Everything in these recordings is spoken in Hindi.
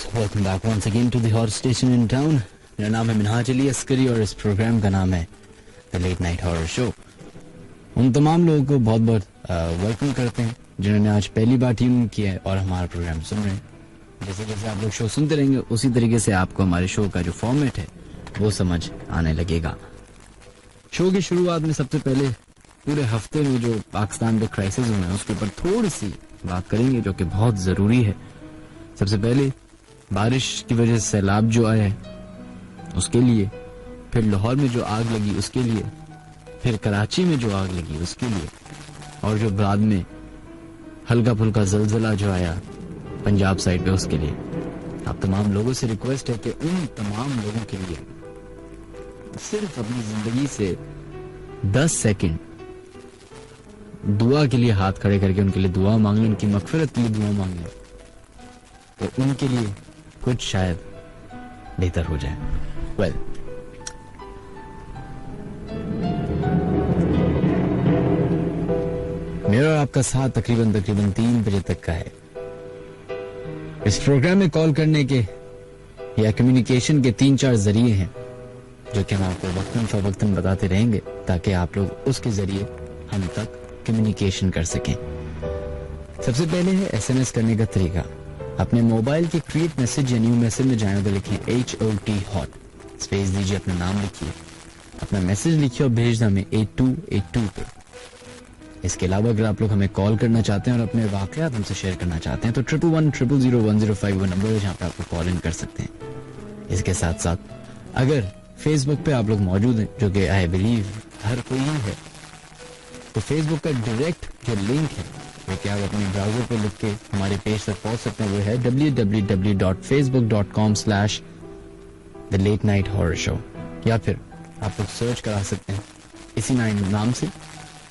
Welcome back once again to the hot station in town. मेरा नाम है मिनहाज अली अस्करी और इस प्रोग्राम का नाम है the late night horror show. उन तमाम लोगों को बहुत बहुत वेलकम करते हैं जिन्होंने आज पहली बार ट्यून किया है और हमारा प्रोग्राम सुन रहे हैं। जैसे जैसे आप लोग शो सुनते रहेंगे उसी तरीके से आपको हमारे शो का जो फॉर्मेट है वो समझ आने लगेगा। शो की शुरुआत में सबसे पहले पूरे हफ्ते में जो पाकिस्तान में क्राइसिस हुए हैं उसके ऊपर थोड़ी सी बात करेंगे जो कि बहुत जरूरी है। सबसे पहले बारिश की वजह से सैलाब जो आया है उसके लिए, फिर लाहौर में जो आग लगी उसके लिए, फिर कराची में जो आग लगी उसके लिए, और जो बाद में हल्का फुल्का जलजला जो आया पंजाब साइड पे उसके लिए। आप तमाम लोगों से रिक्वेस्ट है कि उन तमाम लोगों के लिए सिर्फ अपनी जिंदगी से 10 सेकंड दुआ के लिए हाथ खड़े करके उनके लिए दुआ मांग लें, उनकी मगफिरत के लिए दुआ मांग लें तो उनके लिए कुछ शायद बेहतर हो जाए। वेल मेरा और आपका साथ तकरीबन 3 बजे तक का है। इस प्रोग्राम में कॉल करने के या कम्युनिकेशन के 3-4 जरिए हैं जो कि हम आपको वक्तन फवक्तन बताते रहेंगे ताकि आप लोग उसके जरिए हम तक कम्युनिकेशन कर सकें। सबसे पहले है SMS करने का तरीका। अपने मोबाइल के क्रिएट मैसेज या न्यू मैसेज में जाएं तो लिखें HOT हॉट, स्पेस दीजिए, अपना नाम लिखिए, अपना मैसेज लिखिए और भेज दें हमें 8282 पे। इसके अलावा अगर आप लोग हमें कॉल करना चाहते हैं और अपने वाकयात हमसे शेयर करना चाहते हैं तो 111000105 वो नंबर है जहाँ पे आपको कॉल इन कर सकते हैं। इसके साथ साथ अगर फेसबुक पे आप लोग मौजूद हैं जो कि आई बिलीव हर कोई ही है, तो फेसबुक का डायरेक्ट जो लिंक है वो कि आप अपने ब्राउजर पे लिख के हमारे पेज तक पहुंच सकते हैं, वो है www.facebook.com/thelatenighthorrorshow, या फिर आप लोग सर्च करा सकते हैं इसी नाम से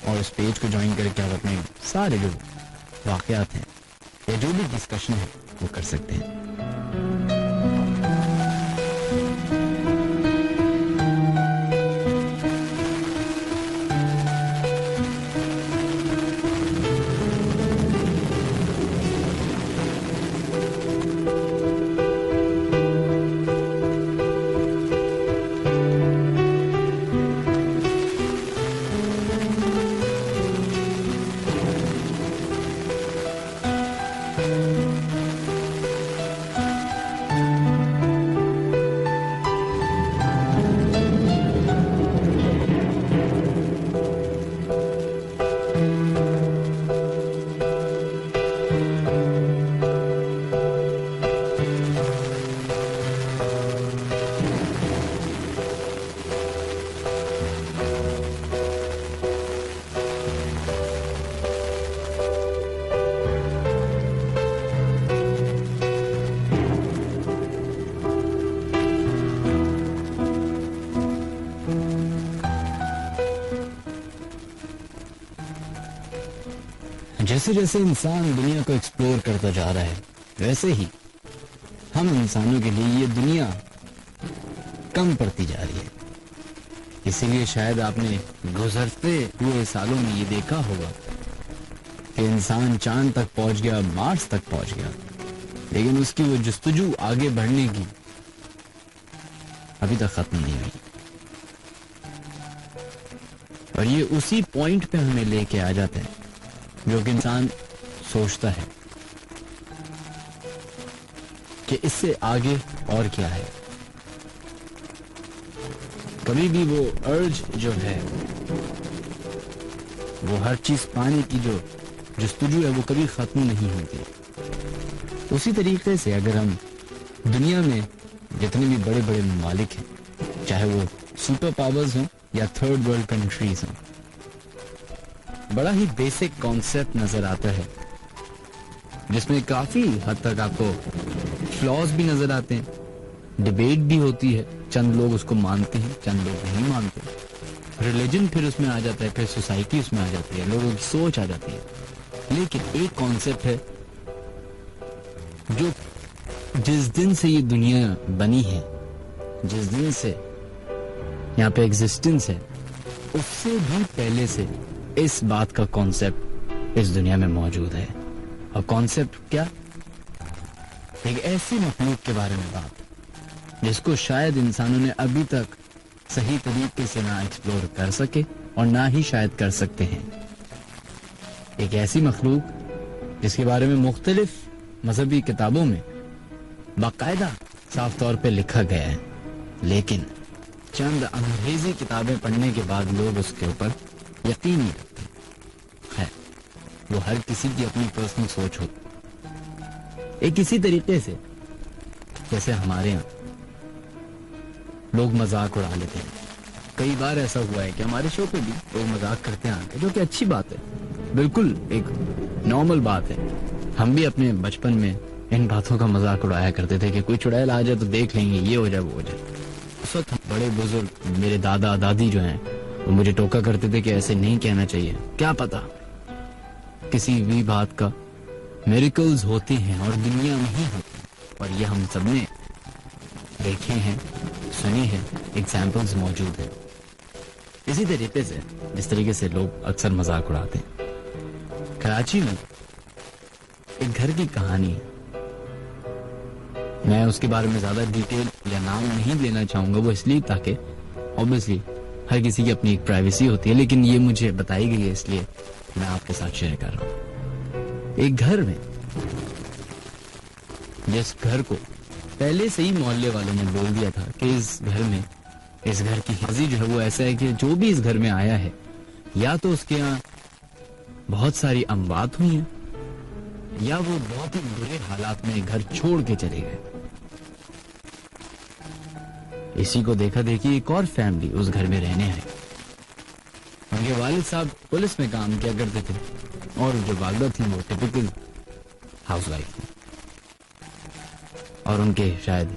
और उस पेज को ज्वाइन करके आप अपने सारे जो वाकयात हैं या जो भी डिस्कशन है वो कर सकते हैं। जैसे जैसे इंसान दुनिया को एक्सप्लोर करता जा रहा है वैसे ही हम इंसानों के लिए ये दुनिया कम पड़ती जा रही है। इसीलिए शायद आपने गुजरते हुए सालों में ये देखा होगा कि इंसान चांद तक पहुंच गया, मार्स तक पहुंच गया, लेकिन उसकी वो जस्तजू आगे बढ़ने की अभी तक खत्म नहीं हुई। और ये उसी पॉइंट पे हमें लेके आ जाता है जो कि इंसान सोचता है कि इससे आगे और क्या है। कभी भी वो अर्ज जो है, वो हर चीज पाने की जो जस्तजू है वो कभी खत्म नहीं होती। उसी तरीके से अगर हम दुनिया में जितने भी बड़े बड़े ममालिक हैं, चाहे वो सुपर पावर्स हों या थर्ड वर्ल्ड कंट्रीज हों, बड़ा ही बेसिक कॉन्सेप्ट नजर आता है जिसमें काफी हद तक आपको फ्लॉज भी नजर आते हैं, डिबेट भी होती है, चंद लोग उसको मानते हैं, चंद लोग नहीं मानते, रिलीजन फिर उसमें आ जाता है, फिर सोसाइटी उसमें आ जाती है, लोगों की सोच आ जाती है। लेकिन एक कॉन्सेप्ट है जो जिस दिन से ये दुनिया बनी है, जिस दिन से यहाँ पे एग्जिस्टेंस है, उससे भी पहले से इस बात का कॉन्सेप्ट इस दुनिया में मौजूद है। और कॉन्सेप्ट क्या? एक ऐसी मखलूक के बारे में बात जिसको शायद इंसानों ने अभी तक सही तरीके से ना एक्सप्लोर कर सके और ना ही शायद कर सकते हैं। एक ऐसी मखलूक जिसके बारे में मुख्तलिफ मजहबी किताबों में बाकायदा साफ तौर पे लिखा गया है, लेकिन चंद अंग्रेजी किताबें पढ़ने के बाद लोग उसके ऊपर यकीन नहीं रखते है। वो हर किसी की अपनी पर्सनल सोच होती। एक इसी तरीके से जैसे हमारे यहाँ लोग मजाक उड़ा लेते हैं। कई बार ऐसा हुआ है कि हमारे शो पे भी लोग मजाक करते हैं आके, जो कि अच्छी बात है, बिल्कुल एक नॉर्मल बात है। हम भी अपने बचपन में इन बातों का मजाक उड़ाया करते थे कि कोई चुड़ैल आ जाए तो देख लेंगे, ये हो जाए वो हो जाए। उस वक्त बड़े बुजुर्ग मेरे दादा दादी जो हैं वो मुझे टोका करते थे कि ऐसे नहीं कहना चाहिए, क्या पता किसी भी बात का मिरेकल्स होते हैं और दुनिया में ही होते हैं। और ये हम सबने देखे हैं, सुने हैं, एग्जाम्पल्स मौजूद हैं। इसी तरीके से जिस तरीके से लोग अक्सर मजाक उड़ाते हैं, कराची में एक घर की कहानी है। मैं उसके बारे में ज्यादा डिटेल या नाम नहीं लेना चाहूंगा, वो इसलिए ताकि ऑब्वियसली हर किसी की अपनी एक प्राइवेसी होती है, लेकिन ये मुझे बताई गई है इसलिए मैं आपके साथ शेयर कर रहा हूं। एक घर में, जिस घर को पहले से ही मोहल्ले वालों ने बोल दिया था कि इस घर की हाजी जो है वो ऐसा है कि जो भी इस घर में आया है या तो उसके यहाँ बहुत सारी अमवात हुई हैं या वो बहुत ही बुरे हालात में घर छोड़ के चले गए। इसी को देखा देखी एक और फैमिली उस घर में रहने आई। उनके वालिद साहब पुलिस में काम किया करते थे और जो वालिदा थी वो टिपिकल हाउसवाइफ थी। और उनके शायद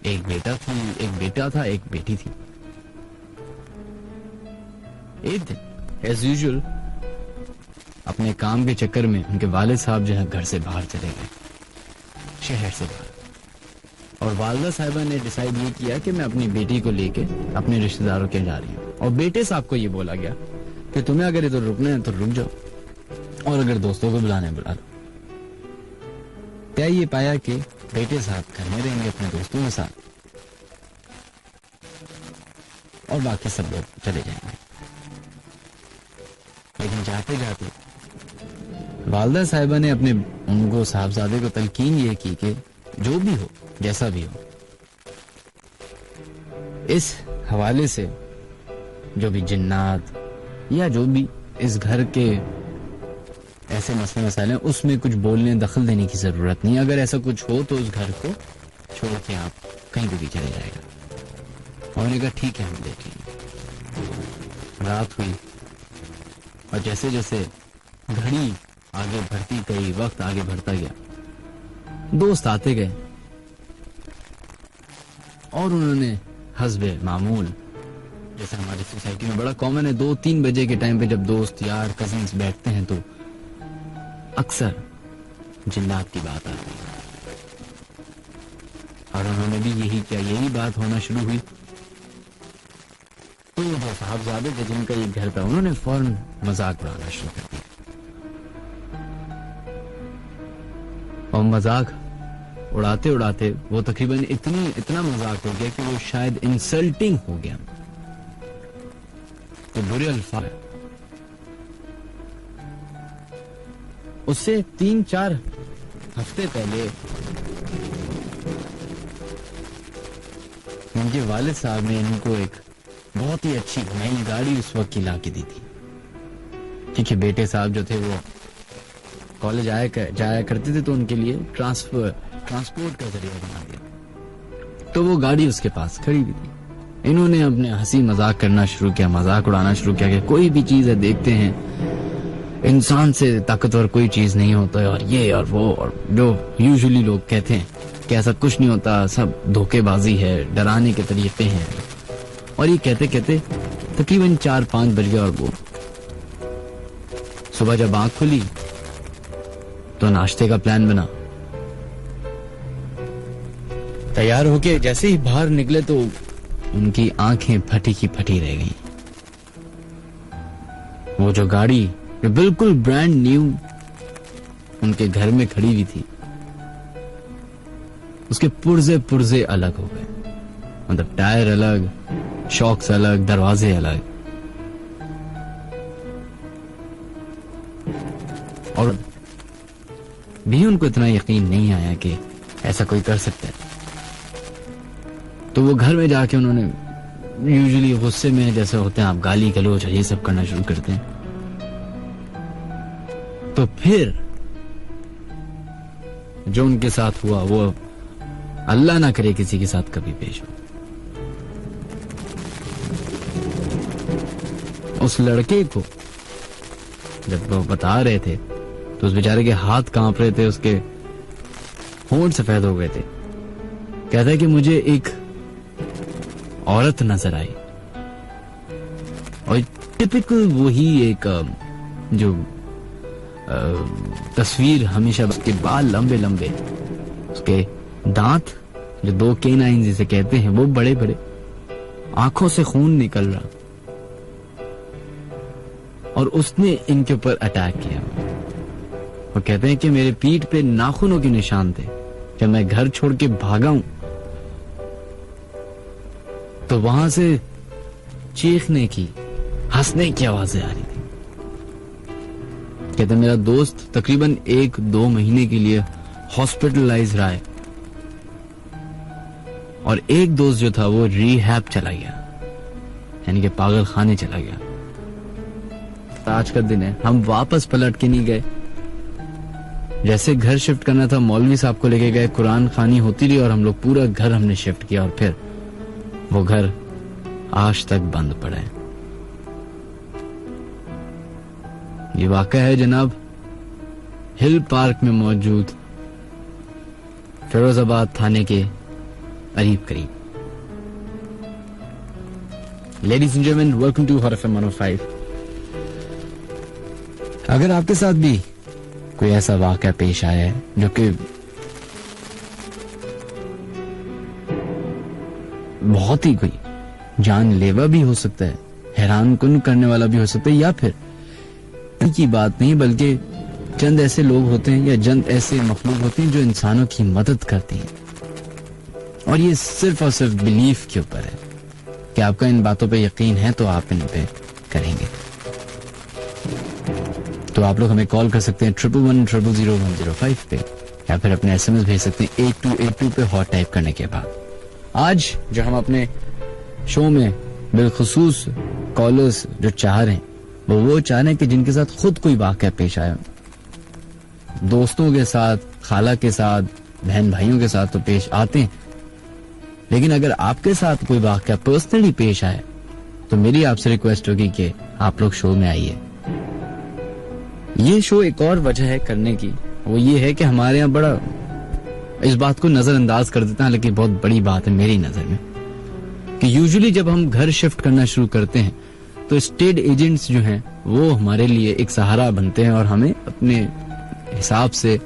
एक बेटा था, एक बेटी थी। एक दिन एज यूजुअल अपने काम के चक्कर में उनके वालिद साहब जो है घर से बाहर चले गए, शहर से बाहर। और वालिदा साहिबा ने डिसाइड ये किया कि मैं अपनी बेटी को लेके अपने रिश्तेदारों के जा रही हूँ। और बेटे साहब को ये बोला गया कि तुम्हें अगर इधर रुकना है तो रुक जाओ और अगर दोस्तों को बुलाने बुला लो। क्या ये पाया कि बेटे साहब घर में रहेंगे अपने दोस्तों के साथ और बाकी सब लोग चले जाएंगे। लेकिन जाते जाते वालिदा साहिबा ने अपने उनको साहबजादे को तलकीन ये की कि जो भी हो, जैसा भी हो, इस हवाले से जो भी जिन्नात या जो भी इस घर के ऐसे मसले मसाइल हैं उसमें कुछ बोलने दखल देने की जरूरत नहीं। अगर ऐसा कुछ हो तो उस घर को छोड़ के आप कहीं भी चले जाएगा। और उन्होंने कहा ठीक है हम देख लेंगे। रात हुई और जैसे जैसे घड़ी आगे बढ़ती गई, वक्त आगे बढ़ता गया, दोस्त आते गए और उन्होंने हस्बे मामूल, जैसे हमारी सोसाइटी में बड़ा कॉमन है, 2-3 बजे के टाइम पे जब दोस्त यार कजिन्स बैठते हैं तो अक्सर जिन्नात की बात आती है। और उन्होंने भी यही किया, यही बात होना शुरू हुई। तो जो साहबजादे थे जिनका ये घर था, उन्होंने फौरन मजाक उड़ाना शुरू कर दिया। और मजाक उड़ाते उड़ाते वो तकरीबन इतना मजाक हो गया कि वो शायद इंसल्टिंग हो गया। तो बुरे अल्फाज, उससे 3-4 हफ्ते पहले उनके वालिद साहब ने इनको एक बहुत ही अच्छी नई गाड़ी उस वक्त की ला के दी थी, क्योंकि बेटे साहब जो थे वो कॉलेज जाया करते थे तो उनके लिए ट्रांसपोर्ट का जरिया बना दिया। तो वो गाड़ी उसके पास खड़ी हुई थी। इन्होंने अपने हंसी मजाक करना शुरू किया, मजाक उड़ाना शुरू किया कि कोई भी चीज है देखते हैं, इंसान से ताकतवर कोई चीज नहीं होता है और ये और वो, और जो यूजुअली लोग कहते हैं कि ऐसा कुछ नहीं होता, सब धोखेबाजी है, डराने के तरीके हैं। और ये कहते कहते तकरीबन 4-5 बज गए और वो सुबह जब आंख खुली तो नाश्ते का प्लान बना। तैयार होके जैसे ही बाहर निकले तो उनकी आंखें फटी की फटी रह गईं। वो जो गाड़ी जो बिल्कुल ब्रांड न्यू उनके घर में खड़ी हुई थी, उसके पुर्जे पुर्जे अलग हो गए, मतलब टायर अलग, शॉक्स अलग, दरवाजे अलग। और भी उनको इतना यकीन नहीं आया कि ऐसा कोई कर सकता है। तो वो घर में जाके उन्होंने यूजुअली गुस्से में जैसे होते हैं आप, गाली गलौज ये सब करना शुरू करते हैं। तो फिर जो उनके साथ हुआ वो अल्लाह ना करे किसी के साथ कभी पेश हो। उस लड़के को जब वो बता रहे थे तो उस बेचारे के हाथ कांप रहे थे, उसके होंठ सफेद हो गए थे। कहता है कि मुझे एक औरत नजर आई और टिपिकल वही एक जो तस्वीर हमेशा, उसके बाल लंबे लंबे, उसके दांत जो 2 केनाइन जिसे कहते हैं वो बड़े बड़े, आंखों से खून निकल रहा, और उसने इनके ऊपर अटैक किया। वो कहते हैं कि मेरे पीठ पे नाखूनों के निशान थे। जब मैं घर छोड़ के भागा हूं तो वहां से चीखने की, हंसने की आवाजें आ रही थी। कहते मेरा दोस्त तकरीबन 1-2 महीने के लिए हॉस्पिटलाइज रहा है, और एक दोस्त जो था वो रिहैब चला गया, यानी कि पागल खाने चला गया। आज का दिन है, हम वापस पलट के नहीं गए। जैसे घर शिफ्ट करना था, मौलवी साहब को लेके गए, कुरान खानी होती रही और हम लोग पूरा घर हमने शिफ्ट किया, और फिर वो घर आज तक बंद पड़ा है। ये वाकया है जनाब हिल पार्क में मौजूद फिरोजाबाद थाने के करीब करीब। Ladies and gentleman, welcome to hot FM 105। अगर आपके साथ भी कोई ऐसा वाकया पेश आया है जो कि बहुत ही कोई जानलेवा भी हो सकता है, हैरानकुन करने वाला भी हो सकता है, या फिर की बात नहीं बल्कि चंद ऐसे लोग होते हैं या चंद ऐसे मखलूक होते हैं जो इंसानों की मदद करती हैं, और ये सिर्फ और सिर्फ बिलीफ के ऊपर है कि आपका इन बातों पे यकीन है तो आप इन पे करेंगे। तो आप लोग हमें कॉल कर सकते हैं 11100105 पे, या फिर अपने SMS भेज सकते हैं 8282 पे हॉट टाइप करने के बाद। आज जो हम अपने शो में बिलखुसूस कॉलर्स जो चाह रहे हैं वो चाह रहे हैं कि जिनके साथ खुद कोई वाकया पेश आया, दोस्तों के साथ, खाला के साथ, बहन भाइयों के साथ तो पेश आते हैं, लेकिन अगर आपके साथ कोई वाकया पर्सनली पेश आए तो मेरी आपसे रिक्वेस्ट होगी कि आप लोग शो में आइए। ये शो एक और वजह है करने की, वो ये है कि हमारे यहाँ बड़ा इस बात को नजरअंदाज कर देते हैं, हालांकि बहुत बड़ी बात है मेरी नजर में, कि यूजुअली जब हम घर शिफ्ट करना शुरू करते हैं तो स्टेट एजेंट्स जो हैं वो हमारे लिए एक सहारा बनते हैं और हमें अपने हिसाब से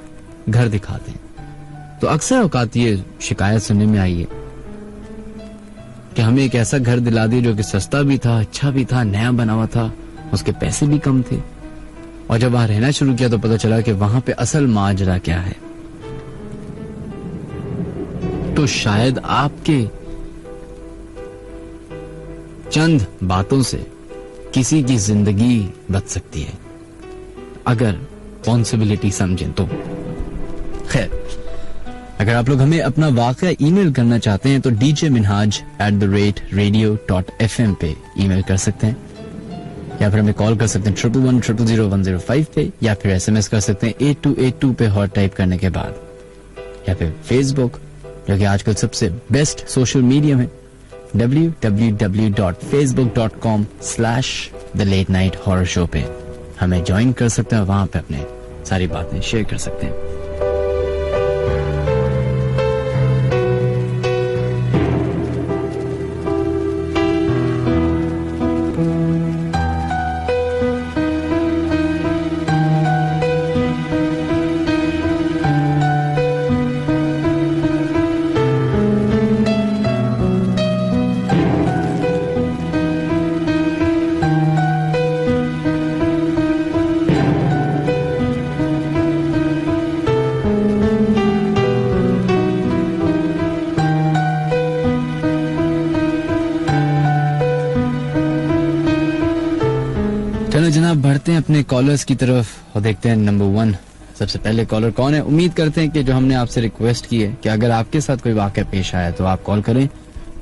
घर दिखाते हैं। तो अक्सर औकात ये शिकायत सुनने में आई है कि हमें एक ऐसा घर दिला दिया जो कि सस्ता भी था, अच्छा भी था, नया बना हुआ था, उसके पैसे भी कम थे, और जब वहां रहना शुरू किया तो पता चला कि वहां पे असल माजरा क्या है। तो शायद आपके चंद बातों से किसी की जिंदगी बच सकती है अगर रिस्पॉन्सिबिलिटी समझें तो। खैर, अगर आप लोग हमें अपना वाकया ईमेल करना चाहते हैं तो djminhaj@radio.fm पे ईमेल कर सकते हैं, या फिर हमें कॉल कर सकते हैं 11100105 पे, या फिर SMS कर सकते हैं 8282 पे हॉट टाइप करने के बाद, या फिर फेसबुक जो कि आजकल सबसे बेस्ट सोशल मीडिया है, www.facebook.com/thelatenighthorrorshow पे हमें ज्वाइन कर सकते हैं, वहां पे अपने सारी बातें शेयर कर सकते हैं। चलो जनाब बढ़ते हैं अपने कॉलर्स की तरफ और देखते हैं नंबर 1 सबसे पहले कॉलर कौन है। उम्मीद करते हैं कि जो हमने आपसे रिक्वेस्ट की है कि अगर आपके साथ कोई वाकया पेश आया तो आप कॉल करें।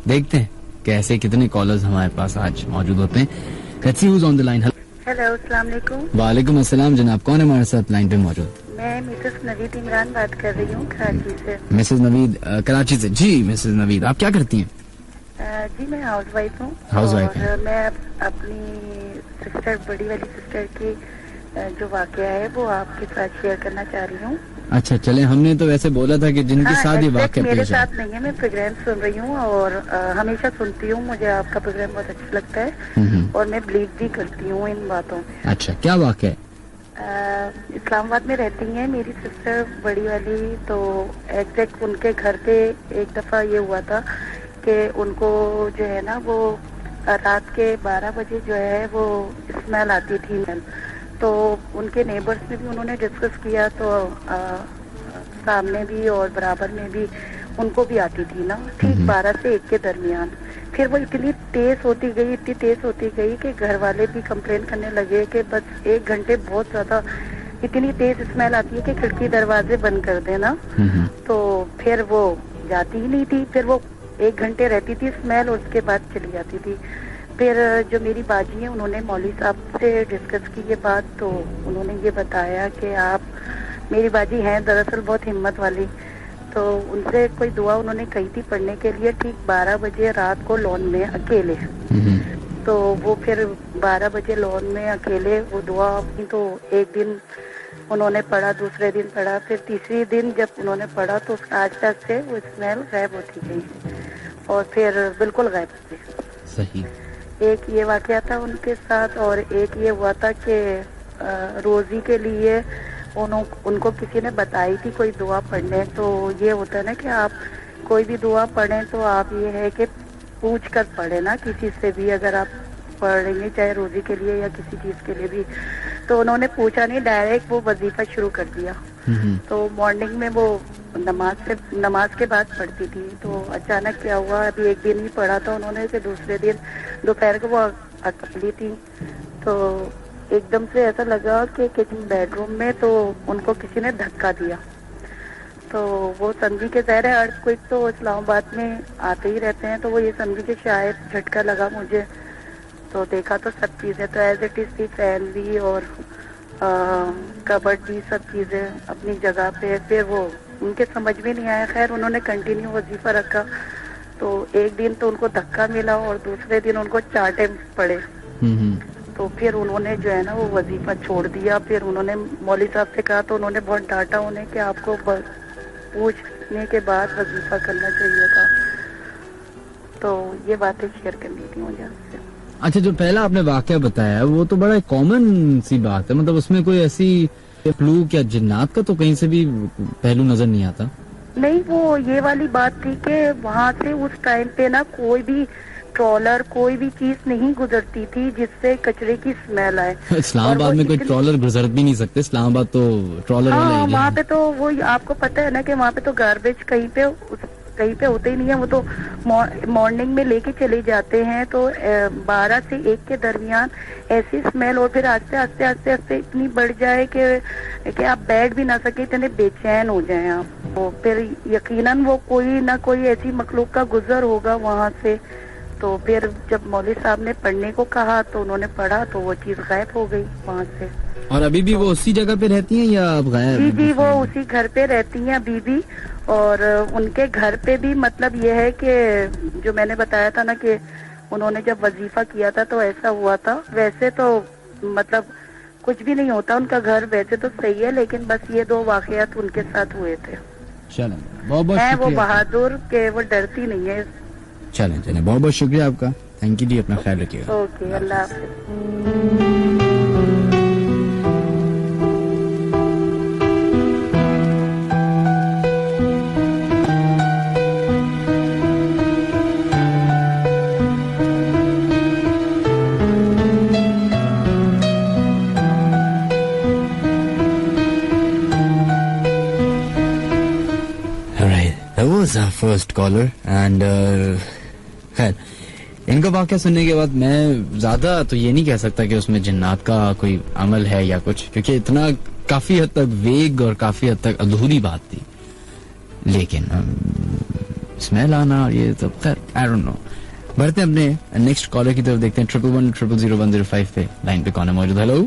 देखते हैं कैसे कितने कॉलर्स हमारे पास आज मौजूद होते हैं। Let's see who is on the line. Hello, अस्सलाम वालेकुम। वालेकुम अस्सलाम जनाब, कौन है हमारे साथ लाइन पे मौजूद? मैं मिसेस नवीद इमरान बात कर रही हूँ कराची से। मिसेस नवीद कराची से। जी मिसेस नवीद, आप क्या करती हैं? जी मैं हाउस वाइफ हूँ। हाउसवाइफ और मैं अपनी सिस्टर, बड़ी वाली सिस्टर की जो वाकया है वो आपके साथ शेयर करना चाह रही हूँ। अच्छा चले, हमने तो वैसे बोला था कि जिनके साथ ये वाकया मेरे पेश आया। साथ नहीं है, मैं प्रोग्राम सुन रही हूँ और हमेशा सुनती हूँ, मुझे आपका प्रोग्राम बहुत अच्छा लगता है और मैं बिलीव भी करती हूँ इन बातों में। अच्छा क्या वाकया है? इस्लामाबाद में रहती हैं मेरी सिस्टर बड़ी वाली, तो एग्जैक्ट उनके घर पे एक दफा ये हुआ था कि उनको जो है ना वो रात के 12 बजे जो है वो स्मेल आती थी। तो उनके नेबर्स में भी उन्होंने डिस्कस किया, तो सामने भी और बराबर में भी उनको भी आती थी ना, ठीक 12 से 1 के दरमियान। फिर वो इतनी तेज होती गई कि घर वाले भी कंप्लेन करने लगे कि बस 1 घंटे बहुत ज्यादा इतनी तेज स्मेल आती है कि खिड़की दरवाजे बंद कर देना। तो फिर वो जाती ही नहीं थी, फिर वो 1 घंटे रहती थी स्मेल और उसके बाद चली जाती थी। फिर जो मेरी बाजी है उन्होंने मौलवी साहब से डिस्कस की ये बात, तो उन्होंने ये बताया कि आप, मेरी बाजी हैं दरअसल बहुत हिम्मत वाली, तो उनसे कोई दुआ उन्होंने कही थी पढ़ने के लिए ठीक 12 बजे रात को लॉन में अकेले। तो वो फिर 12 बजे लॉन में अकेले वो दुआ अपनी, तो एक दिन उन्होंने पढ़ा, दूसरे दिन पढ़ा, फिर तीसरी दिन जब उन्होंने पढ़ा तो आज तक से वो स्मेल गायब होती गई और फिर बिल्कुल गायब हो गई। सही। एक ये वाकया था उनके साथ और एक ये हुआ था कि रोजी के लिए उनको किसी ने बताई थी कोई दुआ पढ़ने। तो ये होता है ना कि आप कोई भी दुआ पढ़ें तो आप ये है कि पूछ कर पढ़े ना किसी से भी, अगर आप पढ़ रही हैं चाहे रोजी के लिए या किसी चीज के लिए भी। तो उन्होंने पूछा नहीं, डायरेक्ट वो वजीफा शुरू कर दिया। तो मॉर्निंग में वो नमाज के बाद पढ़ती थी। तो अचानक क्या हुआ, अभी एक दिन ही पढ़ा था उन्होंने कि दूसरे दिन दोपहर को वो अकेली थी, तो एकदम से ऐसा लगा कि किचन बेडरूम में तो उनको किसी ने धक्का दिया। तो वो समझी के ज़ाहिर है अर्थक्वेक तो इस्लामाबाद में आते ही रहते हैं, तो वो ये समझी कि शायद झटका लगा मुझे। तो देखा तो सब चीज़ें तो एज इट इज थी, फैन भी और कबर्ड भी, सब चीज़ें अपनी जगह पे। फिर वो उनके समझ में नहीं आया, खैर उन्होंने कंटिन्यू वजीफा रखा। तो एक दिन तो उनको धक्का मिला और दूसरे दिन उनको चाटे पड़े। तो फिर उन्होंने जो है ना वो वजीफा छोड़ दिया। फिर उन्होंने मौलवी साहब से कहा तो उन्होंने बहुत डांटा उन्हें कि आपको पूछने के बाद वजीफा करना चाहिए था। तो ये बातें शेयर करनी थी मुझे आपसे। अच्छा जो पहला आपने वाकया बताया वो तो बड़ा कॉमन सी बात है, मतलब उसमें कोई ऐसी फ्लूक या जिन्नात का तो कहीं से भी पहलू नजर नहीं आता। नहीं, वो ये वाली बात थी कि वहाँ से उस टाइम पे ना कोई भी ट्रॉलर, कोई भी चीज नहीं गुजरती थी जिससे कचरे की स्मेल आए। इस्लामाबाद में कोई ट्रॉलर गुजर भी नहीं सकते, इस्लामाबाद तो ट्रॉलर वाला एरिया है। वहाँ पे तो वो आपको पता है ना कि वहाँ पे तो गार्बेज कहीं पे होते ही नहीं है, वो तो मॉर्निंग में लेके चले जाते हैं। तो 12 से 1 के दरमियान ऐसी स्मेल और फिर आस्ते आस्ते इतनी बढ़ जाए कि आप बैठ भी ना सके, इतने बेचैन हो जाए आप। तो फिर यकीनन वो कोई ना कोई ऐसी मखलूक का गुजर होगा वहाँ से। तो फिर जब मौलवी साहब ने पढ़ने को कहा तो उन्होंने पढ़ा तो वो चीज गायब हो गई वहाँ से। और अभी भी वो उसी जगह पे रहती हैं या अब गायब? जी वो उसी घर पे रहती हैं अभी भी। और उनके घर पे भी मतलब ये है कि जो मैंने बताया था ना कि उन्होंने जब वजीफा किया था तो ऐसा हुआ था। वैसे तो मतलब कुछ भी नहीं होता, उनका घर वैसे तो सही है, लेकिन बस ये 2 वाकयात उनके साथ हुए थे। चलें, बहुत है वो बहादुर के वो डरती नहीं है। चलें बहुत बहुत शुक्रिया आपका, थैंक यू जी, अपना ख्याल रखिएगा। ओके, अल्लाह हाफ़िज़। That was our first caller and खैर इनका वाकया सुनने के बाद मैं ज्यादा तो ये नहीं कह सकता कि उसमें जिन्नात का कोई अमल है या कुछ, क्योंकि इतना काफी हद तक वेग और काफी हद तक अधूरी बात थी। लेकिन स्मेल आना और ये तो खैर आई डोंट नो। बढ़ते हैं अपने नेक्स्ट कॉलर की तरफ, देखते हैं 11100105 पे लाइन पे कौन है मौजूद। हेलो,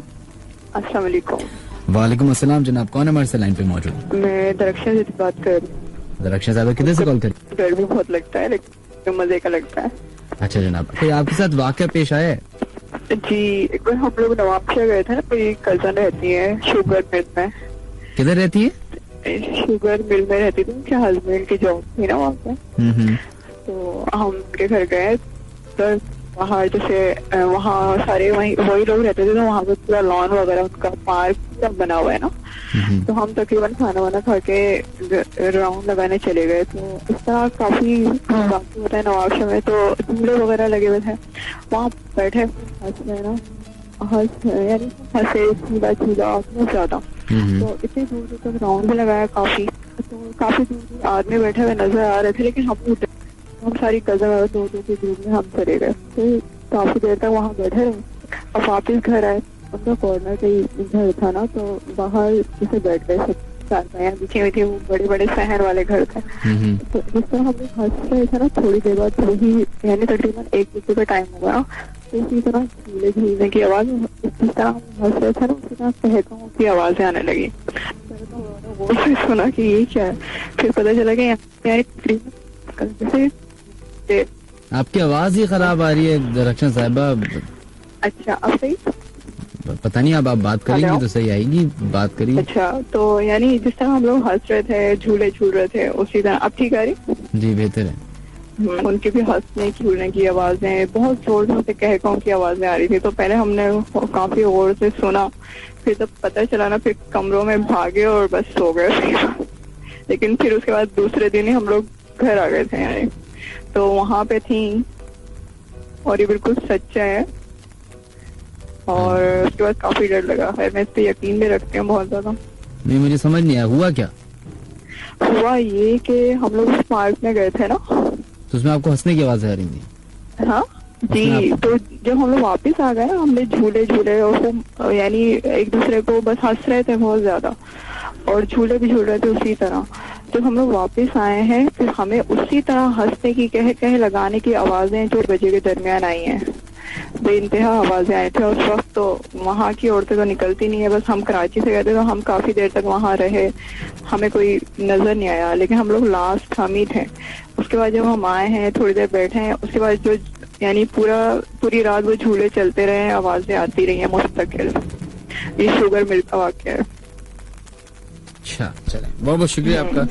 अस्सलाम वालेकुम। वालेकुम अस्सलाम जनाब, कौन है हमारे से लाइन पे मौजूद? मैं दरक्षा से बात कर रही हूँ। दरक्षा साहब किधर से कॉल करें? गर्मी बहुत लगता है लेकिन मजे का लगता है। अच्छा जनाब, कोई आपके साथ वाकया पेश आया है? जी, एक बार हम लोग नवाबशाह गए थे ना, कोई कजन रहती है शुगर मिल में। किधर रहती है? शुगर मिल में रहती थी, उनके हस्बैंड की जॉब थी ना वहाँ पे। तो हम उनके घर गए तो वहाँ जैसे वहाँ सारे वही लोग रहते थे, तो वहाँ पे पूरा लॉन वगैरह उनका पार्क पूरा बना हुआ है ना। तो हम तकरीबन खाना वाना खा के राउंड लगाने चले गए। तो इस तरह काफी बाकी होता है नवाबशाह में, तो झूले वगैरह लगे हुए थे, वहाँ बैठे हंस रहे ना, यानी हंसे झूला झूला बहुत ज्यादा। तो इतनी दूर दूर तक राउंड भी लगाया काफी, तो काफी दूर दूर आदमी बैठे हुए नजर आ रहे थे, लेकिन हम सारी कजन दो के ग्रुप में हम चले गए। तो काफी देर तक वहाँ बैठे रहे। अब वापिस घर आए, उनका कॉर्नर कहीं घर था ना, तो बाहर जैसे बैठ गए, सब चारपाइयाँ बिछी हुई थी, वो बड़े बड़े सहन वाले घर थे। तो जिस तरह हम लोग हंस रहे थे ना, थोड़ी देर बाद वही यानी तकरीबन 1 बजे का टाइम हुआ, तो इसी तरह झूले झूलने की आवाज, जिस तरह हम हंस रहे थे ना उसी तरह कहकों की आवाजें आने लगी। वो फिर सुना कि ये क्या है, फिर पता चला कि यानी जैसे आपकी आवाज ही खराब आ रही है दरक्षा साहिबा। अच्छा, अब सही? पता नहीं, अब आप बात करेंगी तो सही आएगी, बात करिए। अच्छा, तो यानी जिस तरह हम लोग हंस रहे थे, झूले झूल रहे थे, उसी तरह। अब ठीक आ रही? जी बेहतर है। उनके भी हंसने झूलने की आवाजें, बहुत जोर जोर से कहकों की आवाजें आ रही थी। तो पहले हमने काफी गौर से सुना, फिर जब पता चला ना, फिर कमरों में भागे और बस सो गए। लेकिन फिर उसके बाद दूसरे दिन ही हम लोग घर आ गए थे यानी। तो वहाँ पे थी, और ये बिल्कुल सच्चा है। और उसके बाद काफी डर लगा है, मैं इस पे यकीन भी रखती हूँ बहुत ज्यादा। नहीं, मुझे समझ नहीं आया हुआ क्या? हुआ ये कि हम लोग उस पार्क में गए थे ना, तो उसमें आपको हंसने की आवाज आ रही थी? हाँ जी। तो जब हम लोग वापस आ गए, हमने झूले झूले और यानी एक दूसरे को बस हंस रहे थे बहुत ज्यादा, और झूले भी झूल रहे थे उसी तरह। जब हम लोग वापस आए हैं, फिर हमें उसी तरह हंसने की कह लगाने की आवाजें 2 बजे के दरमियान आई हैं, बेइंतहा आवाजें आई थी। उस वक्त तो वहाँ की औरतें तो निकलती नहीं है, बस हम कराची से गए थे, तो हम काफी देर तक वहाँ रहे, हमें कोई नजर नहीं आया। लेकिन हम लोग लास्ट हम ही थे। उसके बाद जब हम आए हैं, थोड़ी देर बैठे हैं, उसके बाद जो यानी पूरी रात वो झूले चलते रहे, आवाजें आती रही है मुस्तकिल। ये शुगर मिल का वाकया है। अच्छा, चलें, बहुत बहुत शुक्रिया आपका,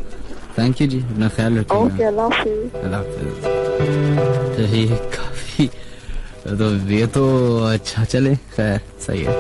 थैंक यू जी, अपना ख्याल रखिएगा। ओके, अल्लाह हाफिज़। अल्लाह हाफिज़। चलिए, काफी तो ये तो अच्छा, चले खैर सही है।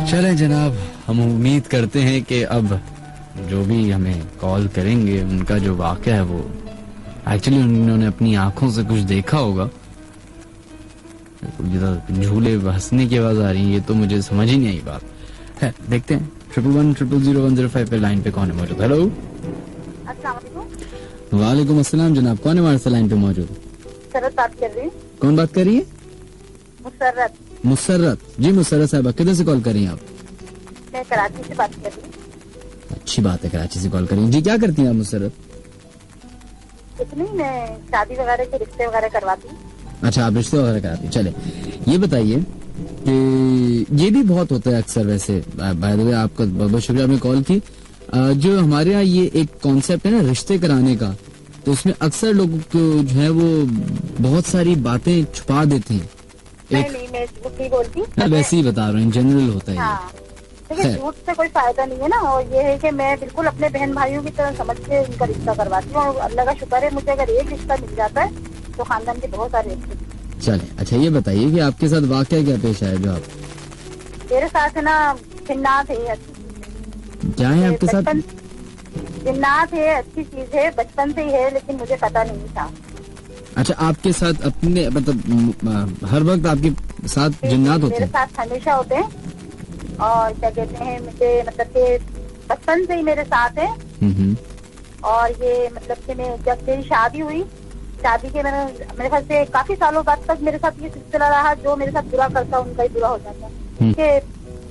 चलें जनाब, हम उम्मीद करते हैं कि अब जो भी हमें कॉल करेंगे उनका जो वाक़या है वो एक्चुअली उन्होंने अपनी आंखों से कुछ देखा होगा। झूले हंसने की आवाज आ रही है, ये तो मुझे समझ ही नहीं आई बात है। देखते हैं 11100105 पे लाइन पे कौन है मौजूद। हेलो, वालेकुम अस्सलाम जनाब, कौन है हमारे से लाइन पे मौजूद? मुसर्रत बात कर रही हूँ। कौन बात कर रही है? मुसर्रत। मुसर्रत जी, मुसर्रत साहबा किधर से कॉल कर रही हैं आप? मैं कराची से बात कर रही हूँ। अच्छी बात है, कराची से कॉल कर रही हैं जी। क्या करती हैं आप मुसर्रत? कुछ नहीं, मैं शादी वगैरह के रिश्ते वगैरह करवाती हूँ। अच्छा, आप रिश्ते वगैरह कराती हैं। चले, ये बताइए कि ये भी बहुत होता है अक्सर, वैसे बाय द वे आपका बहुत बहुत शुक्रिया आपने कॉल की। जो हमारे यहाँ ये एक कॉन्सेप्ट है ना रिश्ते कराने का, तो उसमें अक्सर लोग जो है वो बहुत सारी बातें छुपा देते हैं नहीं मैं झूठ नहीं बोलती, वैसे ही बता रहा हूँ, जनरल होता है हाँ। देखिए झूठ से कोई फायदा नहीं है ना, और ये है कि मैं बिल्कुल अपने बहन भाइयों की तरह समझ के उनका रिश्ता करवाती हूँ, और अल्लाह का शुक्र है मुझे अगर एक रिश्ता मिल जाता है तो खानदान के बहुत सारे रिश्ते। चले, अच्छा ये बताइए कि आपके साथ वाकया क्या पेश आया जो आप? मेरे साथ है ना जिन्नात है, क्या है आपके साथ? जिन्नात है, अच्छी चीज है, बचपन से ही है, लेकिन मुझे पता नहीं था। अच्छा, आपके साथ अपने मतलब हर वक्त आपके साथ जिन्नात होते हैं? मेरे साथ हमेशा होते हैं, और क्या कहते हैं मुझे मतलब कि बचपन से ही मेरे साथ है। और ये मतलब कि मैं जब मेरी शादी हुई, शादी के मेरे ख्याल से काफी सालों बाद तक मेरे साथ ये सिलसिला रहा, जो मेरे साथ बुरा करता उनका ही बुरा हो जाता, कि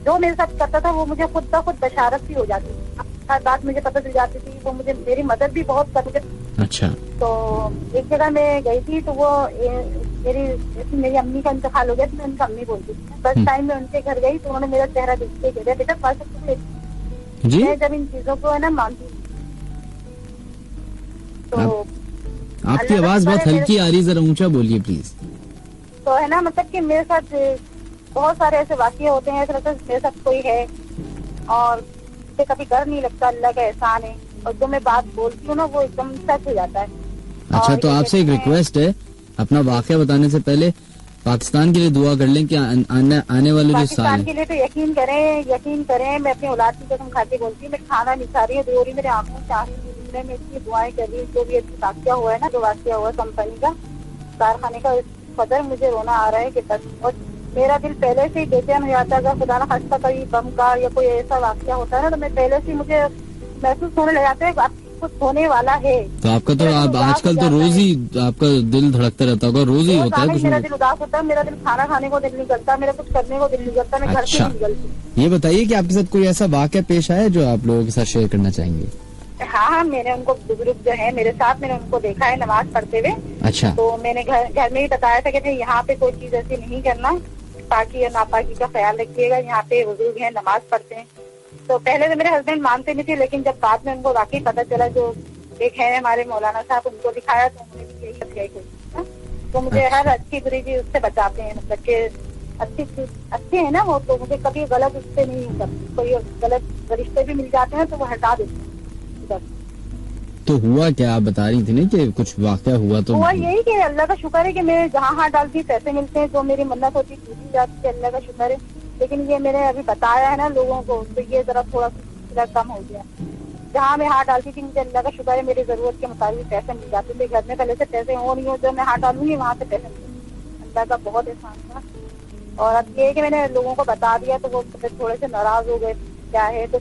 जो मेरे साथ करता था वो मुझे खुद ब खुद बशारत भी हो जाती थी, हर बात मुझे पता चल जाती थी, वो मुझे मेरी मदद भी बहुत करते। अच्छा। तो एक जगह मैं गई थी, तो वो मेरी अम्मी का इंतकाल हो गया, तो मैं उनका अम्मी बोलती थी। फर्स्ट टाइम मैं उनके घर गई तो उन्होंने मेरा चेहरा देख के कह दिया, बेटा पढ़ सकते जी? मैं जब इन चीजों को है ना मानती, तो आपकी आवाज बहुत हल्की आ रही, जरा ऊंचा बोलिए प्लीज। तो है ना मतलब कि मेरे साथ बहुत सारे ऐसे वाक़ये होते हैं, ऐसा लगता है मेरे साथ कोई है, और मुझे कभी डर नहीं लगता, अल्लाह का एहसान है, और जो मैं बात बोलती हूँ ना वो एकदम सच हो जाता है। अच्छा, तो आपसे एक रिक्वेस्ट है, अपना वाक़या बताने से पहले पाकिस्तान के लिए दुआ कर लें कि आने वाले जो साल पाकिस्तान के लिए तो यकीन करें, मैं अपनी औलाद की कसम खा के बोलती हूँ, मैं खाना नहीं खा रही हूँ, रो रही, मेरे आंखों से आंसू निकल रहे, मैं इसकी दुआएं कर रही हूँ। जो भी अच्छी वाक़या हुआ है ना, जो वाक़या हुआ कंपनी का, कारखाने का, कदर मुझे रोना आ रहा है कि बस। और मेरा दिल पहले से ही बेचैन हो जाता है, अगर खुदा ना खास्ता कभी बम का या कोई ऐसा वाक़या होता है ना, तो मैं पहले से मुझे महसूस होने लग जाता है कुछ होने वाला है। तो आपका तो आप आजकल तो रोज ही आपका दिल धड़कता रहता होगा, रोज ही होता है कुछ? मेरा दिल उदास होता है, मेरा दिल खाना खाने को दिल नहीं करता, मेरा कुछ करने को दिल नहीं करता, मैं घर से नहीं निकलती। ये बताइए कि आपके साथ कोई ऐसा वाक़या पेश आया जो आप लोगों के साथ शेयर करना चाहेंगे? हाँ, मैंने उनको, बुजुर्ग जो है मेरे साथ, मैंने उनको देखा है नमाज पढ़ते हुए। अच्छा। तो मैंने घर में ही बताया था कि यहाँ पे कोई चीज ऐसी नहीं करना, पाकी या नापाकी का ख्याल रखिएगा, यहाँ पे बुजुर्ग है नमाज पढ़ते हैं। तो पहले तो मेरे हस्बैंड मानते नहीं थे, लेकिन जब बाद में उनको वाकई पता चला, जो एक है हमारे मौलाना साहब, उनको दिखाया तो उन्होंने भी यही किया। तो मुझे हर अच्छी बुरी चीज उससे बचाते हैं, मतलब कि अच्छे है ना वो, तो मुझे कभी गलत उससे नहीं करते, कोई गलत रिश्ते भी मिल जाते हैं तो वो हटा देते हैं। तो हुआ क्या, आप बता रही थी ना कि कुछ वाकया हुआ? तो हुआ यही कि अल्लाह का शुक्र है कि मैं जहाँ हाथ डालती पैसे मिलते हैं, जो मेरी मन्नत होती पूरी जाती है, अल्लाह का शुक्र है। लेकिन ये मैंने अभी बताया है ना लोगों को, तो ये जरा थोड़ा कम हो गया। जहाँ मैं हाथ डालती थी, मुझे अल्लाह का शुक्र है मेरी जरूरत के मुताबिक पैसे मिल जाते थे। घर में पहले से पैसे हो नहीं हो, जो मैं हाथ डालूंगी वहाँ से पैसे मिलते, अल्लाह का बहुत एहसान था। और अब ये कि मैंने लोगों को बता दिया तो वो थोड़े से नाराज हो गए, क्या है, तो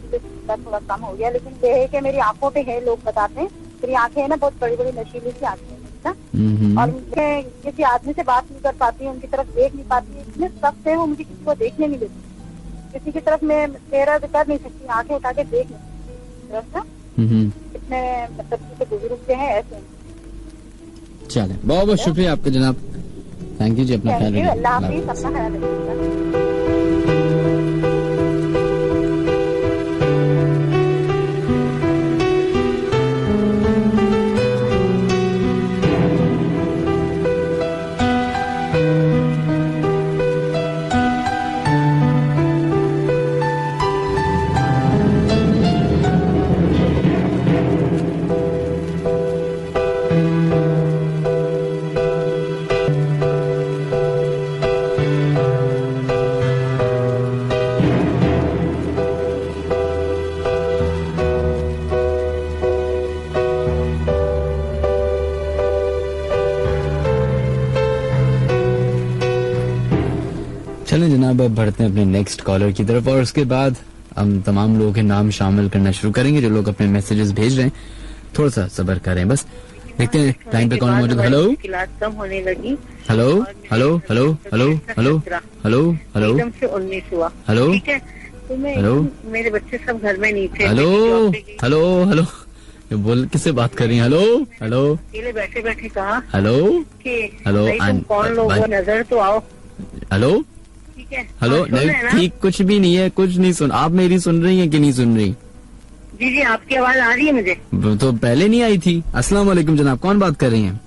थोड़ा कम हो गया। लेकिन ये है कि मेरी आंखों पे है, लोग बताते हैं मेरी आंखें है ना बहुत बड़ी बड़ी नशीली सी आंखें हैं, और मैं किसी आदमी से बात नहीं कर पाती, उनकी तरफ देख नहीं पाती, इतने सख्त है वो, मुझे किसी को देखने नहीं देती, किसी की तरफ मैं चेहरा कर नहीं सकती, आंखें उठा के देख नहीं सकती। इतने मतलब बुजुर्ग हैं ऐसे। चले, बहुत बहुत शुक्रिया आपका जनाब, थैंक यू जी, अपना ख्याल रखिए, अल्लाह हाफिज़, अपना ख्याल रखिएगा। चलें जनाब, अब बढ़ते हैं अपने नेक्स्ट कॉलर की तरफ, और उसके बाद हम तमाम लोगों के नाम शामिल करना शुरू करेंगे जो लोग अपने मैसेजेस भेज रहे हैं। थोड़ा सा सब्र करें बस, देखते हैं टाइम पे कौन मौजूद। हेलो कम होने लगी। Hello hello hello hello hello hello hello 19 हुआ। हेलो हेलो, मेरे बच्चे सब घर में नहीं थे। हेलो हेलो हेलो, ये बोल किससे बात कर रही हैं? हेलो हेलो, अकेले बैठे बैठे कहा हेलो हेलो, कौन लोग हो, नजर तो आओ। हेलो ठीक है, हेलो, नहीं ठीक कुछ भी नहीं है, कुछ नहीं सुन। आप मेरी सुन रही हैं कि नहीं सुन रही? जी जी, आपकी आवाज आ रही है मुझे। तो पहले नहीं आई थी। अस्सलाम वालेकुम जनाब, कौन बात कर रही हैं?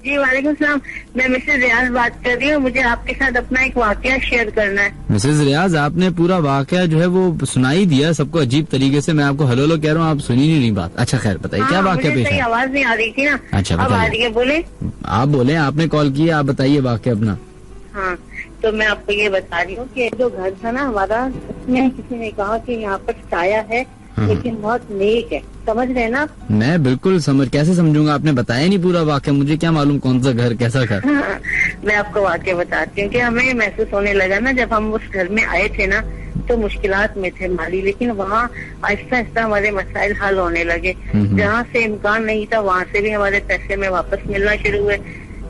जी वालेकुम सलाम। मैं मिसेज रियाज बात कर रही हूँ। मुझे आपके साथ अपना एक वाकया शेयर करना है। मिसेज रियाज, आपने पूरा वाकया जो है वो सुनाई दिया सबको अजीब तरीके से। मैं आपको हेलो हेलो कह रहा हूँ, आप सुनी नहीं बात। अच्छा खैर बताइए क्या वाकया पेश है। आवाज नहीं आ रही थी ना। अच्छा अब आ रही है, बोले। आप बोले, आपने कॉल किया, आप बताइए वाकया अपना। हाँ तो मैं आपको ये बता रही हूँ कि जो घर था ना हमारा, उसमें किसी ने कहा कि यहाँ पर साया है लेकिन बहुत नेक है। समझ रहे हैं ना आप? मैं बिल्कुल कैसे समझूंगा, आपने बताया नहीं पूरा वाकया, मुझे क्या मालूम कौन सा घर कैसा घर। हाँ, मैं आपको वाकया बताती हूँ कि हमें महसूस होने लगा ना, जब हम उस घर में आए थे ना तो मुश्किलात में थे माली, लेकिन वहाँ आहिस्ता आहिस्ता हमारे मसाइल हल होने लगे। जहाँ से इम्कान नहीं था वहाँ से भी हमारे पैसे में वापस मिलना शुरू हुए।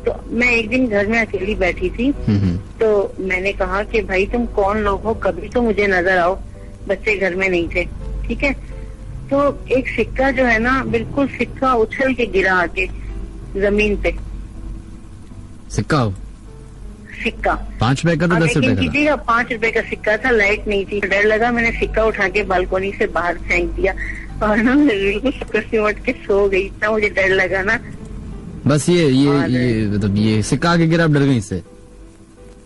तो मैं एक दिन घर में अकेली बैठी थी, तो मैंने कहा कि भाई तुम कौन लोग हो, कभी तो मुझे नजर आओ। बच्चे घर में नहीं थे, ठीक है। तो एक सिक्का जो है ना, बिल्कुल सिक्का उछल के गिरा आके जमीन पे। सिक्का 5 रुपए का था, 10 रुपए का था? 5 रुपए का सिक्का था। लाइट नहीं थी, डर लगा, मैंने सिक्का उठा के बालकोनी से बाहर फेंक दिया और ना बिल्कुल सिमट के सो गई। इतना मुझे डर लगा ना। बस ये मतलब ये सिक्का आके गिरा, आप डर गई इससे?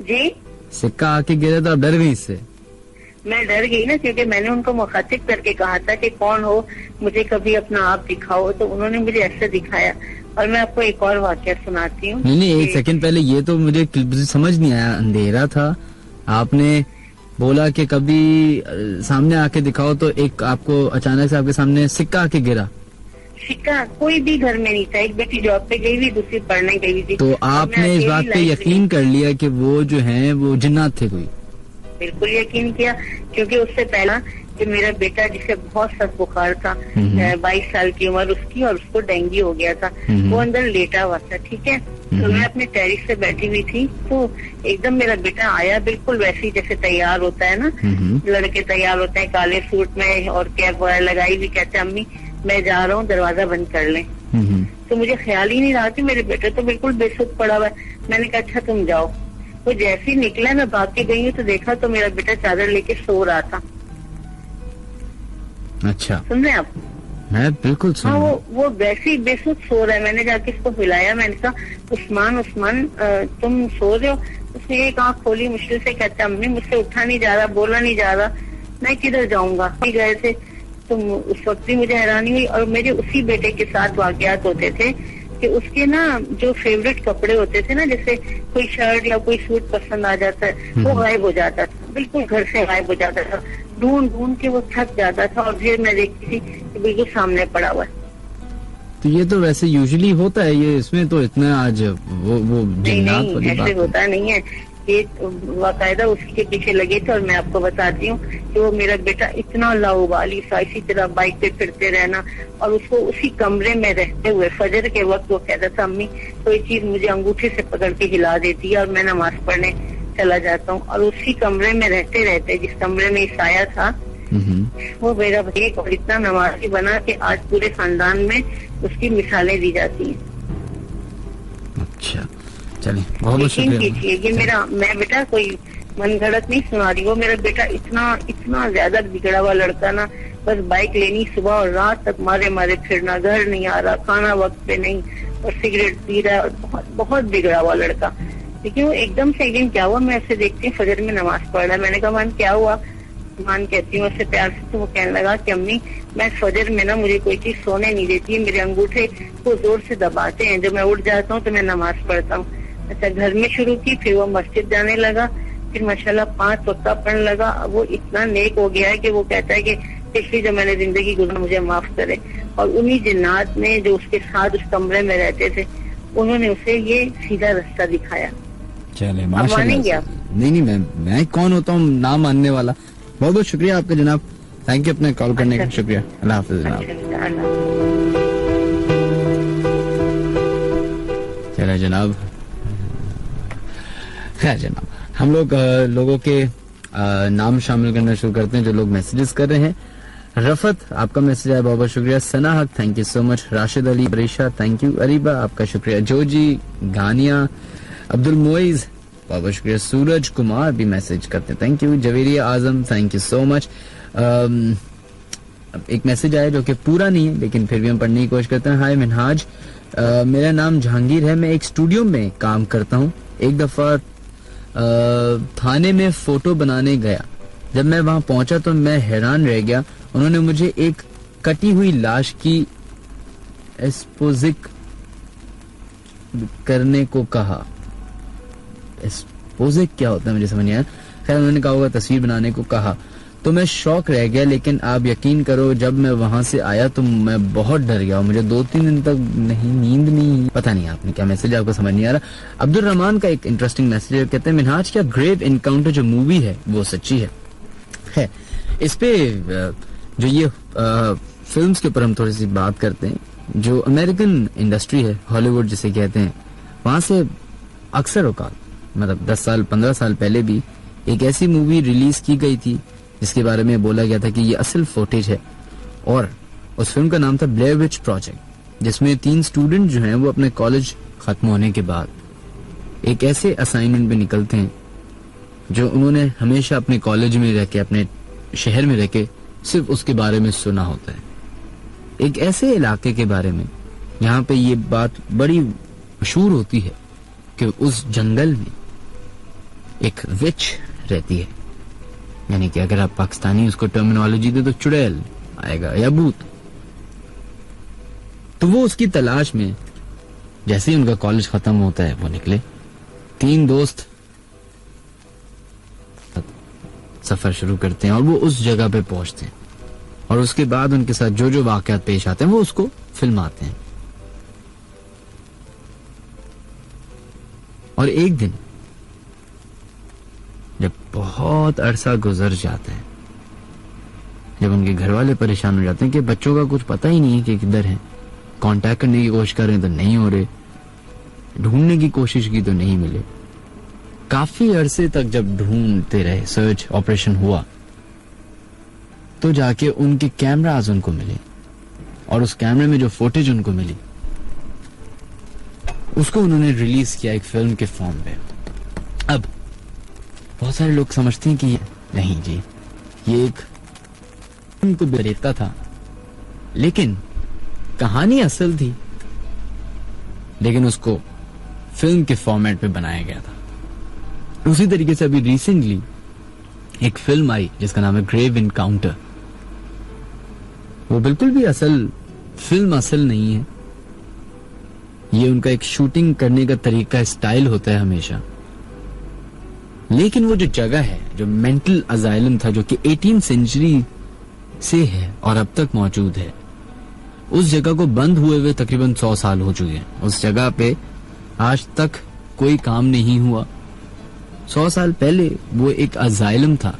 जी, सिक्का आके गिरा तो आप डर गई इससे? मैं डर गई ना, क्योंकि मैंने उनको मुखातिब करके कहा था कि कौन हो, मुझे कभी अपना आप दिखाओ, तो उन्होंने मुझे ऐसे दिखाया। और मैं आपको एक और वाकया सुनाती हूँ। नहीं, एक सेकंड पहले ये तो मुझे समझ नहीं आया। अंधेरा था, आपने बोला कि कभी सामने आके दिखाओ, तो एक आपको अचानक से आपके सामने सिक्का आके गिरा। सिक्का कोई भी घर में नहीं था। एक बेटी जॉब पे गई हुई, दूसरी पढ़ने गई हुई थी। तो आपने इस बात पे यकीन कर लिया कि वो जो है वो जिन्नात थे कोई? बिल्कुल यकीन किया, क्योंकि उससे पहला कि मेरा बेटा, जिसे बहुत सख्त बुखार था, 22 साल की उम्र उसकी, और उसको डेंगू हो गया था, वो अंदर लेटा हुआ था, ठीक है। तो मैं अपने टेरिस से बैठी हुई थी, तो एकदम मेरा बेटा आया, बिल्कुल वैसे ही जैसे तैयार होता है ना, लड़के तैयार होते हैं काले सूट में और कैप वगैरह लगाई हुई, कहते अम्मी मैं जा रहा हूँ, दरवाजा बंद कर लें। तो मुझे ख्याल ही नहीं रहा कि मेरे बेटे तो बिल्कुल बेसुध पड़ा हुआ है। मैंने कहा अच्छा तुम जाओ। वो जैसे ही निकला, मैं भाग के गई हूँ तो देखा तो मेरा बेटा चादर लेके सो रहा था। अच्छा, सुन रहे हैं आप? मैं बिल्कुल सुन। हाँ, वो वैसे ही बेसुध सो रहा है। मैंने जाके इसको हिलाया, मैंने कहा उस्मान तुम सो रहे हो? उसने एक आँख खोली, मुश्किल से कहता अम्मी मुझसे उठा नहीं जा रहा, बोला नहीं जा रहा, मैं किधर जाऊंगा। गए थे तो उस वक्त भी मुझे हैरानी हुई। और मेरे उसी बेटे के साथ वाकयात होते थे कि उसके ना जो फेवरेट कपड़े होते थे ना, जैसे कोई शर्ट या कोई सूट पसंद आ जाता है, वो गायब हो जाता था, बिल्कुल घर से गायब हो जाता था। ढूंढ ढूंढ के वो थक जाता था, और फिर मैं देखती थी कि बिल्कुल सामने पड़ा हुआ है। तो ये तो वैसे यूजुअली होता है, ये इसमें तो इतना आज वो जिन्नात वाली बात ऐसे होता नहीं है। ये बाकायदा उसी के पीछे लगे थे। और मैं आपको बताती हूँ कि वो मेरा बेटा इतना लाउबाली सा, इसी तरह बाइक पे फिरते रहना, और उसको उसी कमरे में रहते हुए फजर के वक्त वो कहता था अम्मी कोई चीज मुझे अंगूठे से पकड़ के हिला देती है और मैं नमाज पढ़ने चला जाता हूँ। और उसी कमरे में रहते रहते, जिस कमरे में साया था, वो मेरा भाई और इतना नमाजी बना कि आज पूरे खानदान में उसकी मिसालें दी जाती हैं। अच्छा, चलिए बहुत बहुत शुक्रिया। ये मैं बेटा कोई मन घड़त नहीं सुना रही। वो मेरा बेटा इतना ज्यादा बिगड़ा हुआ लड़का ना, बस बाइक लेनी सुबह और रात तक मारे मारे फिरना, घर नहीं आ रहा, खाना वक्त पे नहीं, और सिगरेट पी रहा है, और बहुत बिगड़ा हुआ लड़का। लेकिन वो एकदम से एक दिन क्या हुआ, मैं ऐसे देखती हूँ फजर में नमाज पढ़ रहा है। मैंने कहा मान क्या हुआ? मान कहती हूँ उससे प्यार से, तो वो कहने लगा कि अम्मी मैं फजर में ना मुझे कोई चीज सोने नहीं देती है, मेरे अंगूठे को जोर से दबाते हैं, जब मैं उठ जाता हूँ तो मैं नमाज पढ़ता हूँ। अच्छा, घर में शुरू की, फिर वो मस्जिद जाने लगा, फिर माशाल्लाह 5 वक्त पढ़ने लगा। वो इतना नेक हो गया है कि वो कहता है कि पिछली जो मैंने जिंदगी गुजरी मुझे माफ करे। और उन्हीं जिन्नात ने जो उसके साथ उस कमरे में रहते थे, उन्होंने उसे ये सीधा रास्ता दिखाया। चले माशाल्लाह। नहीं, मैं कौन होता हूँ ना मानने वाला। बहुत बहुत शुक्रिया आपका जनाब, थैंक यू अपने कॉल करने का। शुक्रिया, अल्लाह हाफिज जनाब। चला जनाब। खैर जनाब, हम लोग लोगों के नाम शामिल करना शुरू करते हैं जो लोग मैसेजेस कर रहे हैं। रफत, आपका मैसेज आया, बहुत बहुत शुक्रिया। Sana Haq, thank you so much. Rashid Ali Baresha, thank you. Areeba, आपका शुक्रिया। जोजी गानिया, अब्दुल मोइज, बहुत बहुत शुक्रिया। सूरज कुमार भी मैसेज करते हैं, thank you. Javeria Azam, thank you so much. एक मैसेज आया जो कि पूरा नहीं है, लेकिन फिर भी हम पढ़ने की कोशिश करते हैं। हाय मिनहाज, मेरा नाम जहांगीर है, मैं एक स्टूडियो में काम करता हूँ। एक दफा थाने में फोटो बनाने गया। जब मैं वहां पहुंचा तो मैं हैरान रह गया। उन्होंने मुझे एक कटी हुई लाश की एक्सपोजिक करने को कहा। एक्सपोजिक क्या होता है मुझे समझ नहीं आया। खैर उन्होंने कहा होगा तस्वीर बनाने को कहा, तो मैं शौक रह गया। लेकिन आप यकीन करो जब मैं वहां से आया तो मैं बहुत डर गया। मुझे 2-3 दिन तक नींद नहीं। पता नहीं आपने क्या मैसेज, आपको समझ नहीं आ रहा। अब्दुल रहमान का एक इंटरेस्टिंग मैसेज है, कहते हैं मिनहाज क्या ग्रेव इनकाउंटर जो मूवी है वो सच्ची है। इस पे जो ये फिल्म्स के ऊपर हम थोड़ी सी बात करते हैं। जो अमेरिकन इंडस्ट्री है, हॉलीवुड जिसे कहते हैं, वहां से अक्सर औकात मतलब 10 साल 15 साल पहले भी एक ऐसी मूवी रिलीज की गई थी जिसके बारे में बोला गया था कि ये असल फुटेज है, और उस फिल्म का नाम था ब्लेयर विच प्रोजेक्ट, जिसमें 3 स्टूडेंट जो हैं वो अपने कॉलेज खत्म होने के बाद एक ऐसे असाइनमेंट पे निकलते हैं जो उन्होंने हमेशा अपने कॉलेज में रह के, अपने शहर में रह के सिर्फ उसके बारे में सुना होता है। एक ऐसे इलाके के बारे में यहाँ पे ये बात बड़ी मशहूर होती है कि उस जंगल में एक विच रहती है, यानी कि अगर आप पाकिस्तानी उसको टर्मिनोलॉजी दे तो चुड़ैल आएगा या भूत। तो वो उसकी तलाश में जैसे ही उनका कॉलेज खत्म होता है वो निकले। 3 दोस्त सफर शुरू करते हैं और वो उस जगह पे पहुंचते हैं, और उसके बाद उनके साथ जो जो वाकयात पेश आते हैं वो उसको फिल्माते हैं। और एक दिन जब बहुत अरसा गुजर जाता है, जब उनके घर वाले परेशान हो जाते हैं कि बच्चों का कुछ पता ही नहीं है कि किधर है, कांटेक्ट करने की कोशिश कर रहे हैं तो नहीं हो रहे, ढूंढने की कोशिश की तो नहीं मिले। काफी अरसे तक जब ढूंढते रहे, सर्च ऑपरेशन हुआ, तो जाके उनके कैमराज उनको मिले, और उस कैमरे में जो फुटेज उनको मिली उसको उन्होंने रिलीज किया एक फिल्म के फॉर्म में। अब बहुत सारे लोग समझते हैं कि नहीं जी, ये एक उनको बेरेता था, लेकिन कहानी असल थी, लेकिन उसको फिल्म के फॉर्मेट पे बनाया गया था। उसी तरीके से अभी रिसेंटली एक फिल्म आई जिसका नाम है ग्रेव इनकाउंटर। वो बिल्कुल भी असल फिल्म असल नहीं है, ये उनका एक शूटिंग करने का तरीका, स्टाइल होता है हमेशा। लेकिन वो जो जगह है, जो मेंटल अजाइलम था, जो कि 18वीं सेंचुरी से है और अब तक मौजूद है, उस जगह को बंद हुए हुए तकरीबन 100 साल हो चुके हैं। उस जगह पे आज तक कोई काम नहीं हुआ। 100 साल पहले वो एक अजाइलम था,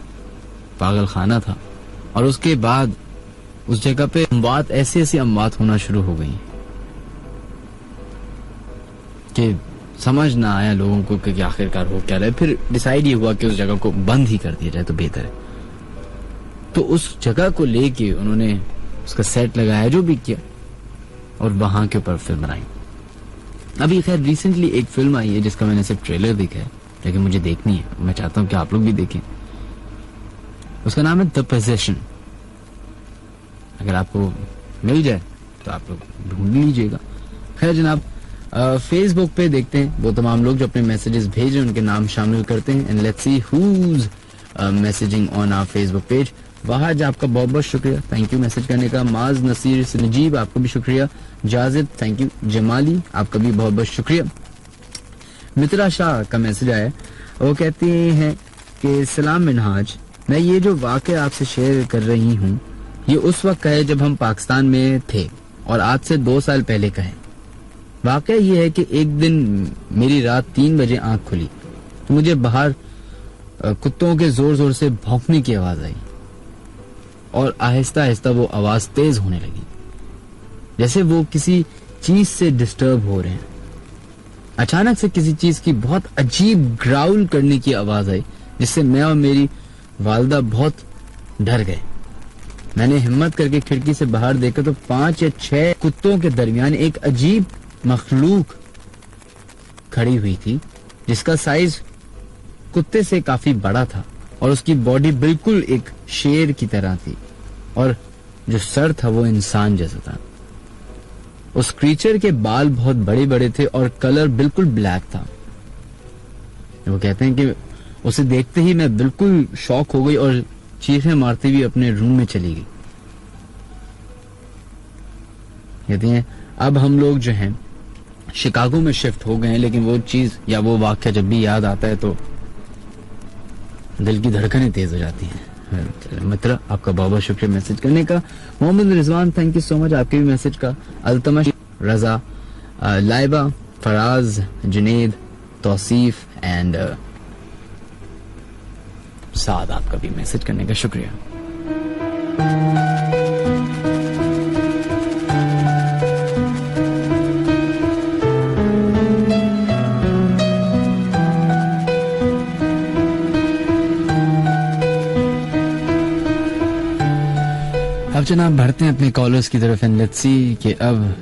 पागल खाना था, और उसके बाद उस जगह पे अमवात, ऐसी ऐसी अमवात होना शुरू हो गई कि समझ ना आया लोगों को कि आखिरकार हो क्या रहा है। फिर डिसाइड ये हुआ कि उस जगह को बंद ही कर दिया जाए तो बेहतर है। तो उस जगह को लेके उन्होंने उसका सेट लगाया, जो भी किया, और वहां के ऊपर फिल्म बनाई। अभी खैर रिसेंटली एक फिल्म आई है जिसका मैंने सिर्फ ट्रेलर देखा है, लेकिन मुझे देखनी है। मैं चाहता हूं कि आप लोग भी देखें। उसका नाम है द पोजेशन। अगर आपको मिल जाए तो आप लोग ढूंढ लीजिएगा। खैर जनाब, फेसबुक पे देखते हैं वो तमाम लोग जो अपने मैसेजेस भेज रहे हैं, उनके नाम शामिल करते हैं। And let's see who's messaging on our Facebook page. Wahaj आपका बहुत बहुत शुक्रिया, थैंक यू मैसेज करने का। माज नसीर से नजीब, आपको भी शुक्रिया। जाजिद थैंक यू। जमाली आपका भी बहुत बहुत शुक्रिया। मित्रा शाह का मैसेज आया, वो कहती हैं कि सलाम मिनहाज, मैं ये जो वाकया आपसे शेयर कर रही हूँ ये उस वक्त का है जब हम पाकिस्तान में थे, और आज से 2 साल पहले का है। वाकया ये है कि एक दिन मेरी रात 3 बजे आंख खुली तो मुझे बाहर कुत्तों के जोर जोर से भौंकने की आवाज आई, और आहिस्ता आहिस्ता वो आवाज तेज होने लगी, जैसे वो किसी चीज से डिस्टर्ब हो रहे हैं। अचानक से किसी चीज की बहुत अजीब ग्राउल करने की आवाज आई, जिससे मैं और मेरी वालदा बहुत डर गए। मैंने हिम्मत करके खिड़की से बाहर देखा तो 5 या 6 कुत्तों के दरमियान एक अजीब मखलूक खड़ी हुई थी, जिसका साइज कुत्ते से काफी बड़ा था, और उसकी बॉडी बिल्कुल एक शेर की तरह थी, और जो सर था वो इंसान जैसा था। उस क्रीचर के बाल बहुत बड़े बड़े थे और कलर बिल्कुल ब्लैक था। वो कहते हैं कि उसे देखते ही मैं बिल्कुल शॉक हो गई और चीखें मारती हुई अपने रूम में चली गई। कहती हैं अब हम लोग जो हैं शिकागो में शिफ्ट हो गए हैं, लेकिन वो चीज या वो वाक्य जब भी याद आता है तो दिल की धड़कनें तेज हो जाती हैं। मित्र आपका बहुत बहुत शुक्रिया मैसेज करने का। Mohammad Rizwan thank you so much आपके भी मैसेज का। अल्तमश, रजा, लाइबा, फराज, जुनेद, तौसीफ एंड साद आपका भी मैसेज करने का शुक्रिया। अब जनाब बढ़ते हैं अपने कॉलर्स की तरफ एंड लेट्स सी कि अब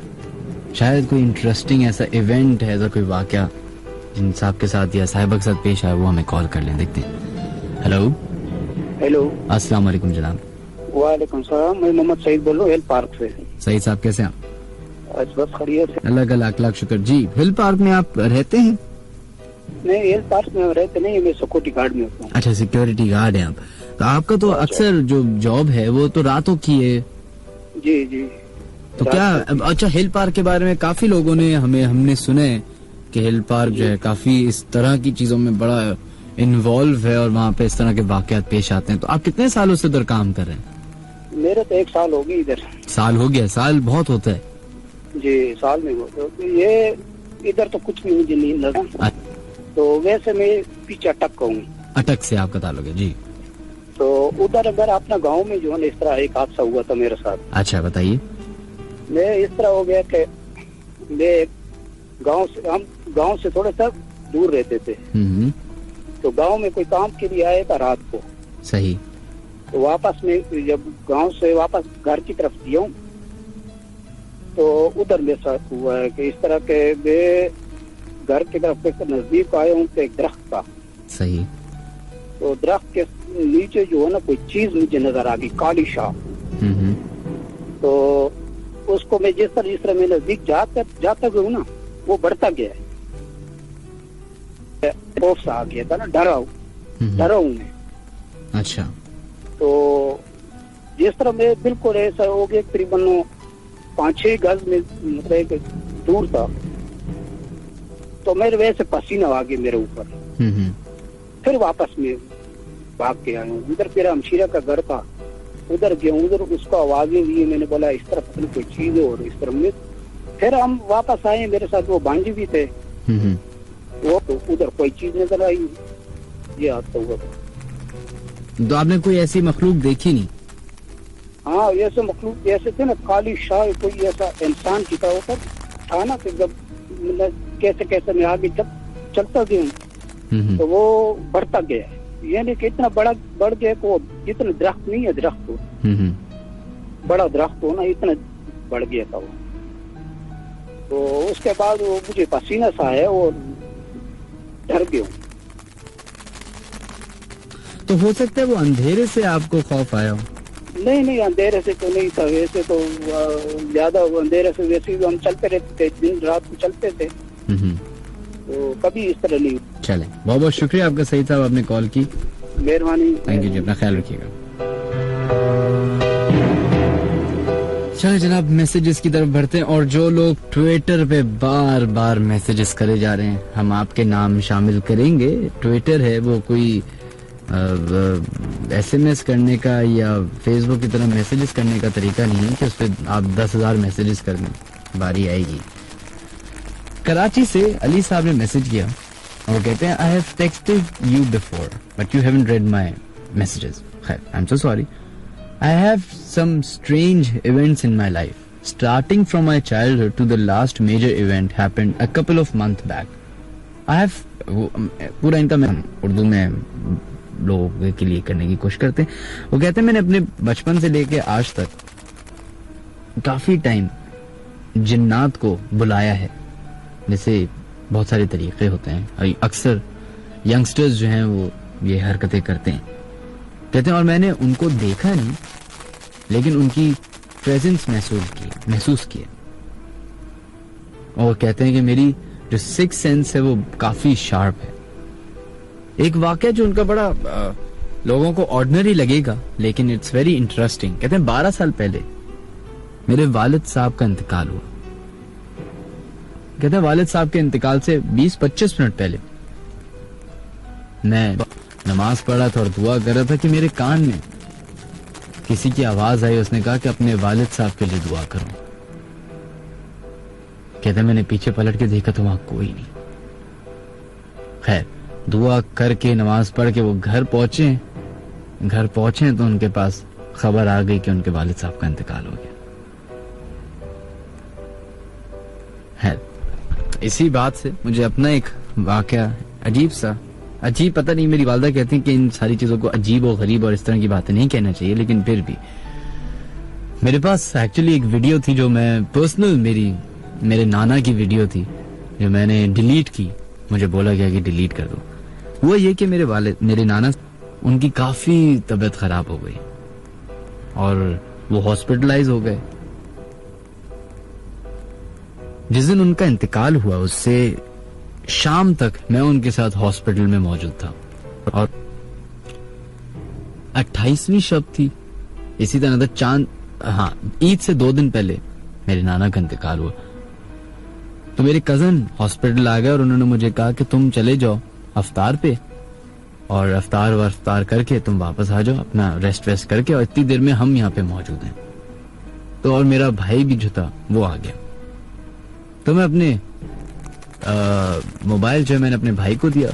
शायद कोई इंटरेस्टिंग ऐसा इवेंट है, ऐसा कोई वाकया जिन साहब के साथ या साहिबा के साथ पेश आया, वो हमें कॉल कर लें, देखते हैं। हेलो हेलो, अस्सलाम वालेकुम जनाब। वालेकुम सलाम, मैं मोहम्मद सईद बोल रहा हूँ हिल पार्क से। सईद साहब कैसे हैं आप? बस खैरियत से। अल्लाह का लाख लाख शुक्र। जी हिल पार्क में आप रहते हैं? नहीं, हिल पार्क में रहते नहीं, मैं सिक्योरिटी गार्ड में होता हूँ। अच्छा, सिक्योरिटी गार्ड हैं आप। तो आपका तो अक्सर जो जॉब है वो तो रातों की है। जी जी। तो क्या अच्छा, हिल पार्क के बारे में काफी लोगों ने हमने सुने कि हिल पार्क जो है काफी इस तरह की चीजों में बड़ा इन्वॉल्व है और वहाँ पे इस तरह के वाकयात पेश आते हैं। तो आप कितने सालों से उधर काम कर रहे हैं? मेरे तो 1 साल हो गई इधर। साल हो गया? साल बहुत होता है जी, साल में होता है। ये इधर तो कुछ भी मुझे नहीं लगा। तो वैसे मैं पीछे अटक हूँ। अटक से आपका ताल्लुक है? जी। तो उधर अगर अपना गांव में जो है इस तरह एक हादसा हुआ था मेरे साथ। अच्छा बताइए। मैं इस तरह हो गया कि मैं हम गांव से थोड़ा सा दूर रहते थे। तो गांव में कोई काम के लिए आया था रात को। सही। तो वापस में जब गांव से वापस घर की तरफ दिया हूँ तो उधर मेरे साथ हुआ है कि इस तरह के मैं घर की तरफ नजदीक आया हूँ तो एक दरख्त था। सही। तो दरख्त के नीचे जो है ना कोई चीज मुझे नजर आ गई, काली शाह। तो उसको मैं जिस तरह मैं नजदीक जाता गया ना, वो बढ़ता गया है। खौफ सा आ गया था ना, डरा हूँ मैं। अच्छा। तो जिस तरह मैं बिल्कुल ऐसा हो गया, तकरीबन 5-6 गज में मतलब दूर था। तो मेरे वैसे पसीना आ गया मेरे ऊपर। फिर वापस में भाग के आया हूँ। उधर मेरा हमशीरा का घर था, उधर गया, उधर उसको आवाजें दी। मैंने बोला इस तरह पता नहीं कोई चीज है, और इस तरह में फिर हम वापस आए। मेरे साथ वो भांजी भी थे। वो तो उधर कोई चीज नजर आई। ये हादसा हुआ था। तो आपने कोई ऐसी मखलूक देखी नहीं? हाँ, ऐसे मखलूक ऐसे थे ना, काली शाह कोई ऐसा इंसान की तरह होकर था ना। कि जब कैसे कैसे मैं आगे जब चलता गया तो वो बढ़ता गया। यानी कि इतना बढ़ गया कि वो जितना दरख्त नहीं है, दरख्त हो बड़ा दरख्त हो ना, इतना बढ़ गया था वो। तो उसके बाद वो मुझे पसीना सा है और डर गया। तो हो सकता है वो अंधेरे से आपको खौफ आया हो? नहीं, अंधेरे से तो नहीं था। वैसे तो ज्यादा अंधेरे से वैसे हम चलते रहते थे, दिन रात को चलते थे। तो कभी इस तरह नहीं। चले, बहुत बहुत शुक्रिया आपका सही साहब, आपने कॉल की, मेहरबानी। थैंक यू जी, अपना ख्याल रखिएगा। चले जनाब, मैसेजेस की तरफ बढ़ते हैं। और जो लोग ट्विटर पे बार बार मैसेजेस करे जा रहे हैं, हम आपके नाम शामिल करेंगे। ट्विटर है वो कोई SMS करने का या फेसबुक की तरह मैसेजेस करने का तरीका नहीं है कि उस पर आप 10,000 मैसेजेस कर दें, बारी आएगी। कराची से अली साहब ने मैसेज किया और वो कहते हैं I have texted you before but you haven't read my messages. खैर, I am so sorry. I have some strange events in my life, starting from my childhood to the last major event happened a couple of months back. I have पूरा इनका मैं उर्दू में लोगों के लिए करने की कोशिश करते हैं। वो कहते हैं मैंने अपने बचपन से लेके आज तक काफी टाइम जिन्नात को बुलाया है। जैसे बहुत सारे तरीके होते हैं, अक्सर यंगस्टर्स जो हैं वो ये हरकतें करते हैं। कहते हैं और मैंने उनको देखा नहीं लेकिन उनकी प्रेजेंस महसूस किया। और कहते हैं कि मेरी जो सिक्स सेंस है वो काफी शार्प है। एक वाकया जो उनका बड़ा लोगों को ऑर्डिनरी लगेगा, लेकिन इट्स वेरी इंटरेस्टिंग। कहते हैं 12 साल पहले मेरे वालिद साहब का इंतकाल हुआ। कहते हैं वालिद साहब के इंतकाल से 20-25 मिनट पहले मैं नमाज पढ़ रहा था और दुआ कर रहा था कि मेरे कान में किसी की आवाज आई। उसने कहा कि अपने वालिद साहब के लिए दुआ करो। कहते मैंने पीछे पलट के देखा तो वहां कोई नहीं। खैर, दुआ करके नमाज पढ़ के वो घर पहुंचे तो उनके पास खबर आ गई कि उनके वालिद साहब का इंतकाल हो गया है। इसी बात से मुझे अपना एक वाकया अजीब पता नहीं, मेरी वालदा कहती हैं कि इन सारी चीजों को अजीब और गरीब और इस तरह की बातें नहीं कहना चाहिए, लेकिन फिर भी मेरे पास एक्चुअली एक वीडियो थी जो मैं पर्सनल मेरे नाना की वीडियो थी जो मैंने डिलीट की। मुझे बोला गया कि डिलीट कर दो। वो ये कि मेरे नाना उनकी काफी तबीयत खराब हो गई और वो हॉस्पिटलाइज हो गए। जिस दिन उनका इंतकाल हुआ उससे शाम तक मैं उनके साथ हॉस्पिटल में मौजूद था और 28वीं शब थी। इसी तरह ईद से 2 दिन पहले मेरे नाना का इंतकाल हुआ। तो मेरे कजन हॉस्पिटल आ गए और उन्होंने मुझे कहा कि तुम चले जाओ अफ्तार पे और अफ्तार करके तुम वापस आ जाओ अपना रेस्ट करके, और इतनी देर में हम यहाँ पे मौजूद हैं। तो और मेरा भाई भी जो था वो आ गया। तो मैं अपने मोबाइल जो मैंने अपने भाई को दिया,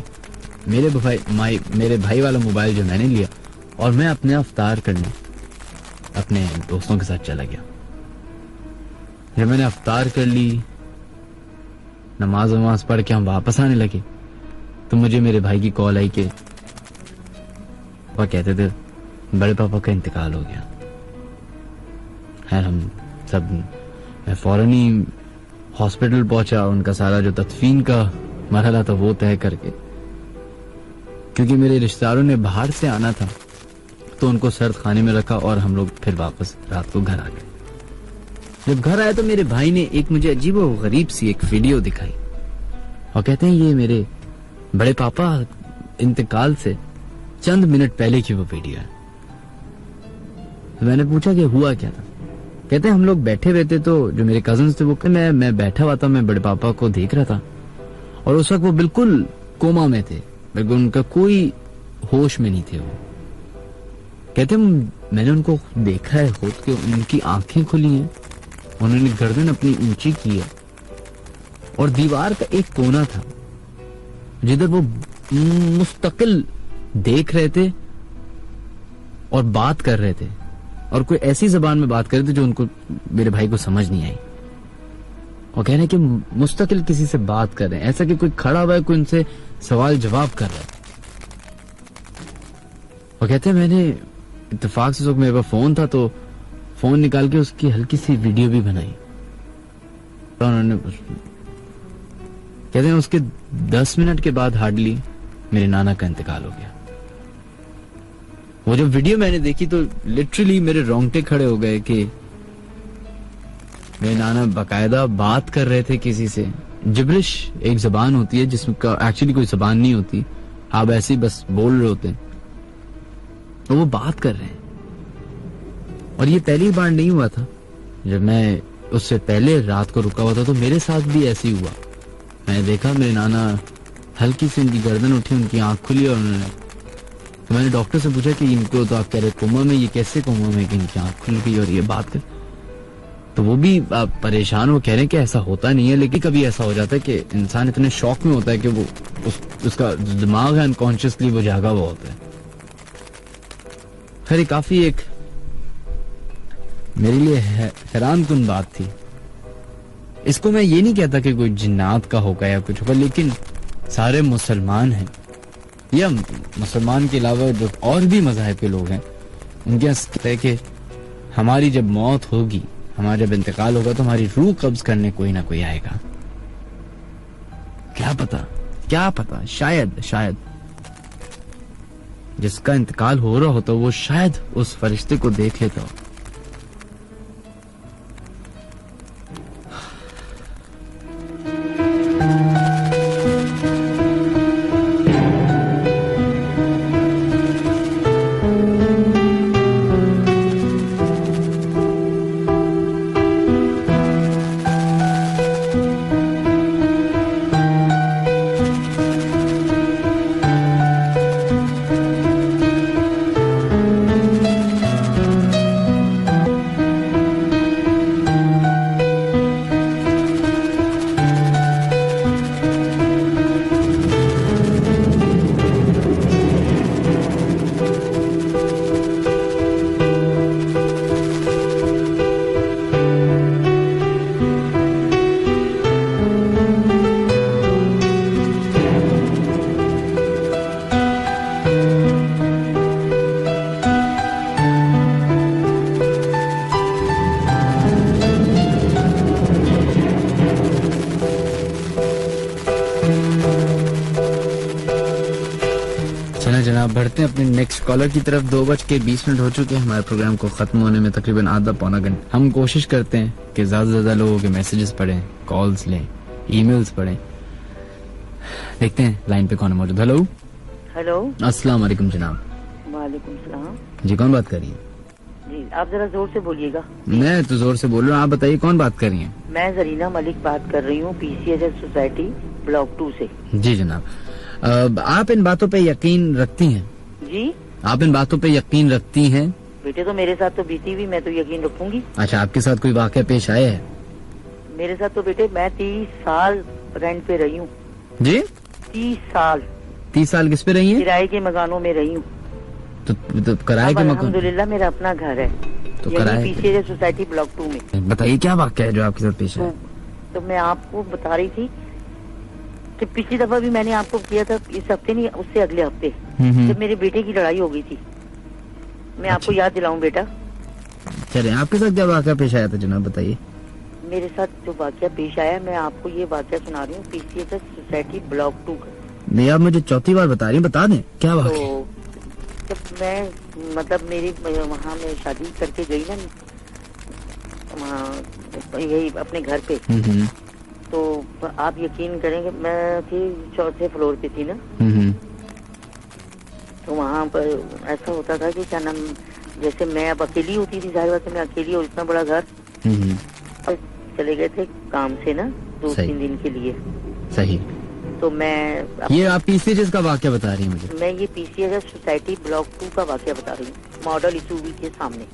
मेरे भाई वाला मोबाइल जो मैंने लिया और मैं अपने अफ्तार करने अपने दोस्तों के साथ चला गया। जब मैंने अफ्तार कर ली, नमाज पढ़ के हम वापस आने लगे तो मुझे मेरे भाई की कॉल आई कि वो कहते थे बड़े पापा का इंतकाल हो गया है। मैं फौरन ही हॉस्पिटल पहुंचा, उनका सारा जो तदफीन का मरहला था वो तय करके, क्योंकि मेरे रिश्तेदारों ने बाहर से आना था तो उनको सर्द खाने में रखा और हम लोग फिर वापस रात को घर आ गए। जब घर आया तो मेरे भाई ने एक मुझे अजीब और गरीब सी एक वीडियो दिखाई और कहते हैं ये मेरे बड़े पापा इंतकाल से चंद मिनट पहले की वो वीडियो है। तो मैंने पूछा कि हुआ क्या था। कहते हैं हम लोग बैठे हुए थे तो जो मेरे कजिन्स थे वो मैं बैठा हुआ था, मैं बड़े पापा को देख रहा था और उस वक्त वो बिल्कुल कोमा में थे, बिल्कुल उनका कोई होश में नहीं थे वो। कहते मैंने उनको देखा है खुद के, उनकी आंखें खुली हैं, उन्होंने गर्दन अपनी ऊंची की है और दीवार का एक कोना था जिधर वो मुस्तकिल देख रहे थे और बात कर रहे थे और कोई ऐसी जबान में बात कर रहे थे जो उनको मेरे भाई को समझ नहीं आई। और कह रहे हैं कि मुस्तकिल किसी से बात कर रहे हैं, ऐसा कि कोई खड़ा हुआ है, कोई उनसे सवाल जवाब कर रहा है। और कहते हैं मैंने इत्तेफाक से मेरे पास फोन था तो फोन निकाल के उसकी हल्की सी वीडियो भी बनाई। तो उन्होंने कहते हैं उसके 10 मिनट के बाद हार्डली मेरे नाना का इंतकाल हो गया। वो जब वीडियो मैंने देखी तो लिटरली मेरे रोंगटे खड़े हो गए कि मेरे नाना बाकायदा बात कर रहे थे किसी से। जिब्रिश एक जबान होती है जिसमें एक्चुअली कोई जबान नहीं होती, आप ऐसे ही बस बोल रहे होते हैं, तो वो बात कर रहे हैं। और ये पहली बार नहीं हुआ था, जब मैं उससे पहले रात को रुका हुआ था तो मेरे साथ भी ऐसे ही हुआ। मैंने देखा मेरे नाना हल्की सी उनकी गर्दन उठी, उनकी आंख खुली और उन्होंने, तो मैंने डॉक्टर से पूछा कि इनको तो आप कह रहे कोमा में, ये कैसे कोमा में कि इनकी आंख खुल गई और ये बात कर। तो वो भी परेशान हो, कह रहे हैं कि ऐसा होता नहीं है, लेकिन कभी ऐसा हो जाता है कि इंसान इतने शौक में होता है कि वो उसका दिमाग है अनकॉन्शियसली वो जागा हुआ होता है। खैर काफी एक मेरे लिए हैरान कुन बात थी। इसको मैं ये नहीं कहता कि कोई जिन्नात का होगा या कुछ होगा, लेकिन सारे मुसलमान हैं या मुसलमान के अलावा जो और भी मज़हब के लोग हैं, उनके कहते हैं कि हमारी जब मौत होगी, हमारा जब इंतकाल होगा तो हमारी रूह कब्ज करने कोई ना कोई आएगा। क्या पता शायद जिसका इंतकाल हो रहा होता वो शायद उस फरिश्ते को देख लेता हो। बढ़ते हैं अपने नेक्स्ट कॉलर की तरफ। 2:20 हो चुके हैं, हमारे प्रोग्राम को खत्म होने में तकरीबन आधा पौना घंटा। हम कोशिश करते हैं कि ज्यादा से ज्यादा लोगों के मैसेजेस पढ़ें, कॉल्स लें, ईमेल्स पढ़ें। देखते हैं लाइन पे कौन है मौजूद। हेलो हेलो, अस्सलाम वालेकुम जनाब। वालेकुम सलाम जी, कौन बात कर रही है? जी, आप जरा जोर से बोलिएगा। मैं तो जोर से बोल रहा हूँ, आप बताइए कौन बात कर रही हैं? मैं जरीना मलिक बात कर रही हूँ, PCHS सोसाइटी ब्लॉक 2 से। जी जनाब, आप इन बातों पे यकीन रखती हैं? जी, आप इन बातों पे यकीन रखती हैं? बेटे तो मेरे साथ तो बीती हुई, मैं तो यकीन रखूंगी। अच्छा, आपके साथ कोई वाकया पेश आया है? मेरे साथ तो बेटे मैं 30 साल रेंट पे रही हूँ। जी, 30 साल 30 साल किस पे रही हैं? किराए के मकानों में रही हूँ। तो किराए के मकान? अल्हम्दुलिल्लाह मेरा अपना घर है, तो यही PCHS सोसाइटी ब्लॉक 2 में। बताइए क्या वाकया है जो आपके साथ पेश है? तो मैं आपको बता रही थी कि पिछली दफा भी मैंने आपको किया था, इस हफ्ते नहीं उससे अगले हफ्ते, जब मेरे बेटे की लड़ाई हो गई थी। मैं आपको याद दिलाऊं बेटा? चले, आपके साथ क्या वाकया पेश आया था जनाब, बताइए। मेरे साथ जो वाकया पेश आया, मैं आपको ये वाकया सुना रही हूँ, PCHS सोसाइटी ब्लॉक 2 का। नहीं, आप मुझे चौथी बार बता रही हैं, बता दें क्या वाकया। तो जब मैं मतलब मेरी वहाँ मैं शादी करके गई ना, वहाँ यही अपने घर पे, तो आप यकीन करेंगे मैं थी 4थे फ्लोर पे थी ना। तो वहाँ पर ऐसा होता था कि क्या नाम, जैसे मैं अब अकेली होती थी, जाहिर बात है मैं अकेली और इतना बड़ा घर, चले गए थे काम से ना 2-3 दिन के लिए। सही। तो मैं ये आप PCHS का वाकया बता रही हैं मुझे? मैं ये PCHS सोसाइटी ब्लॉक 2 का वाकया बता रही हूँ, मॉडल SUV के सामने।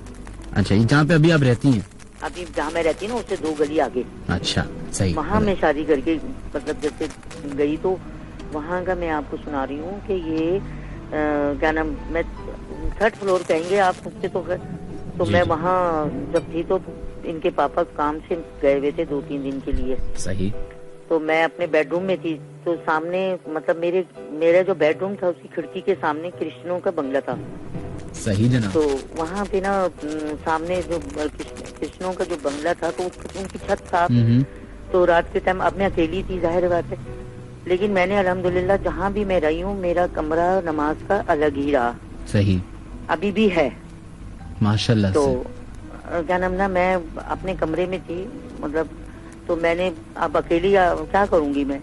अच्छा, जहाँ पे अभी आप रहती हैं? अभी जहाँ मैं रहती हूँ ना उससे 2 गली आगे। अच्छा, सही। वहाँ मैं शादी करके मतलब जैसे गई, तो वहाँ का मैं आपको सुना रही हूँ कि ये क्या नाम, मैं 3rd फ्लोर कहेंगे आप मुझसे तो मैं वहाँ जब थी तो इनके पापा काम से गए हुए थे 2-3 दिन के लिए। सही। तो मैं अपने बेडरूम में थी, तो सामने मतलब मेरा जो बेडरूम था उसकी खिड़की के सामने कृष्णों का बंगला था। सही जनाब। तो वहाँ पे ना सामने जो कृष्णों का जो बंगला था, तो उनकी छत साफ। तो रात के टाइम अब मैं अकेली थी, जाहिर बात है, लेकिन मैंने अल्हम्दुलिल्लाह जहाँ भी मैं रही हूँ मेरा कमरा नमाज का अलग ही रहा। सही। अभी भी है माशाल्लाह। तो क्या नाम ना, मैं अपने कमरे में थी, मतलब तो मैंने अब अकेली क्या करूंगी मैं,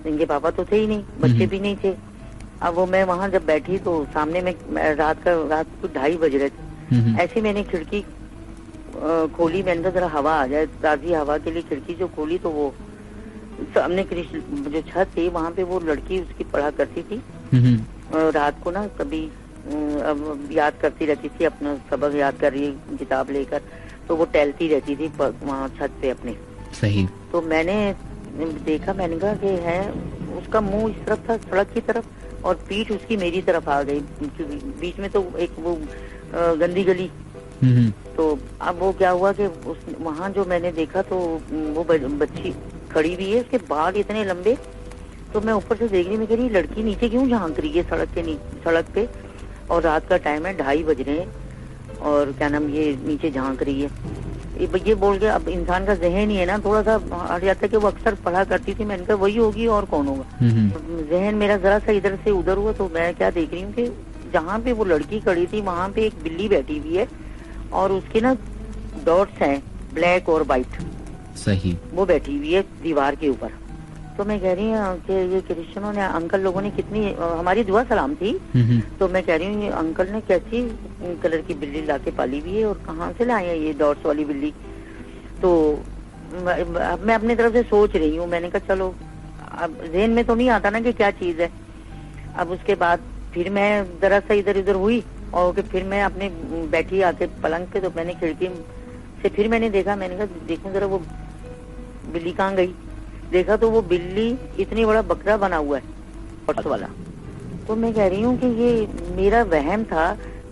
इनके पापा तो थे ही नहीं, बच्चे भी नहीं थे। अब वो मैं वहाँ जब बैठी तो सामने में रात को 2:30 बज रहे थे। ऐसे मैंने खिड़की खोली, मैंने कहा जरा हवा आ जाए, ताजी हवा के लिए खिड़की जो खोली, तो वो सामने कृष्ण जो छत थी वहाँ पे वो लड़की उसकी पढ़ा करती थी। रात को ना कभी अब याद करती रहती थी, अपना सबक याद कर रही है किताब लेकर, तो वो टहलती रहती थी वहाँ छत पे अपने। सही। तो मैंने देखा, मैंने कहा कि है, उसका मुंह इस तरफ था सड़क की तरफ, और पीठ उसकी मेरी तरफ आ गई, बीच में तो एक वो गंदी गली। तो अब वो क्या हुआ कि वहाँ जो मैंने देखा तो वो बच्ची खड़ी हुई है, उसके बाल इतने लंबे। तो मैं ऊपर से देख रही, मैं कह रही लड़की नीचे क्यों झांक रही है सड़क पे, और रात का टाइम है, 2:30 बज रहे हैं, और क्या नाम ये नीचे झांक रही है। ये बोल के अब इंसान का जहन ही है ना, थोड़ा सा हट जाता है कि वो अक्सर पढ़ा करती थी, मैंने कहा वही होगी और कौन होगा। जहन मेरा जरा सा इधर से उधर हुआ, तो मैं क्या देख रही हूँ कि जहाँ पे वो लड़की खड़ी थी वहाँ पे एक बिल्ली बैठी हुई है, और उसके ना डॉट्स हैं ब्लैक और व्हाइट। सही। वो बैठी हुई है दीवार के ऊपर। तो मैं कह रही हूँ कि ये क्रिश्चियनों ने, अंकल लोगों ने कितनी हमारी दुआ सलाम थी। तो मैं कह रही हूँ ये अंकल ने कैसी कलर की बिल्ली लाके पाली हुई है, और कहाँ से लाए हैं ये डॉट्स वाली बिल्ली। तो मैं अपनी तरफ से सोच रही हूँ, मैंने कहा चलो, अब ज़हन में तो नहीं आता ना कि क्या चीज है। अब उसके बाद फिर मैं जरा सा इधर उधर हुई, और फिर मैं अपने बैठी आके पलंग पे, तो मैंने खिड़की से फिर मैंने देखा, मैंने कहा देखूं जरा वो बिल्ली कहाँ गई। देखा तो वो बिल्ली इतनी बड़ा बकरा बना हुआ है डॉट्स वाला। तो मैं कह रही हूँ कि ये मेरा वहम था,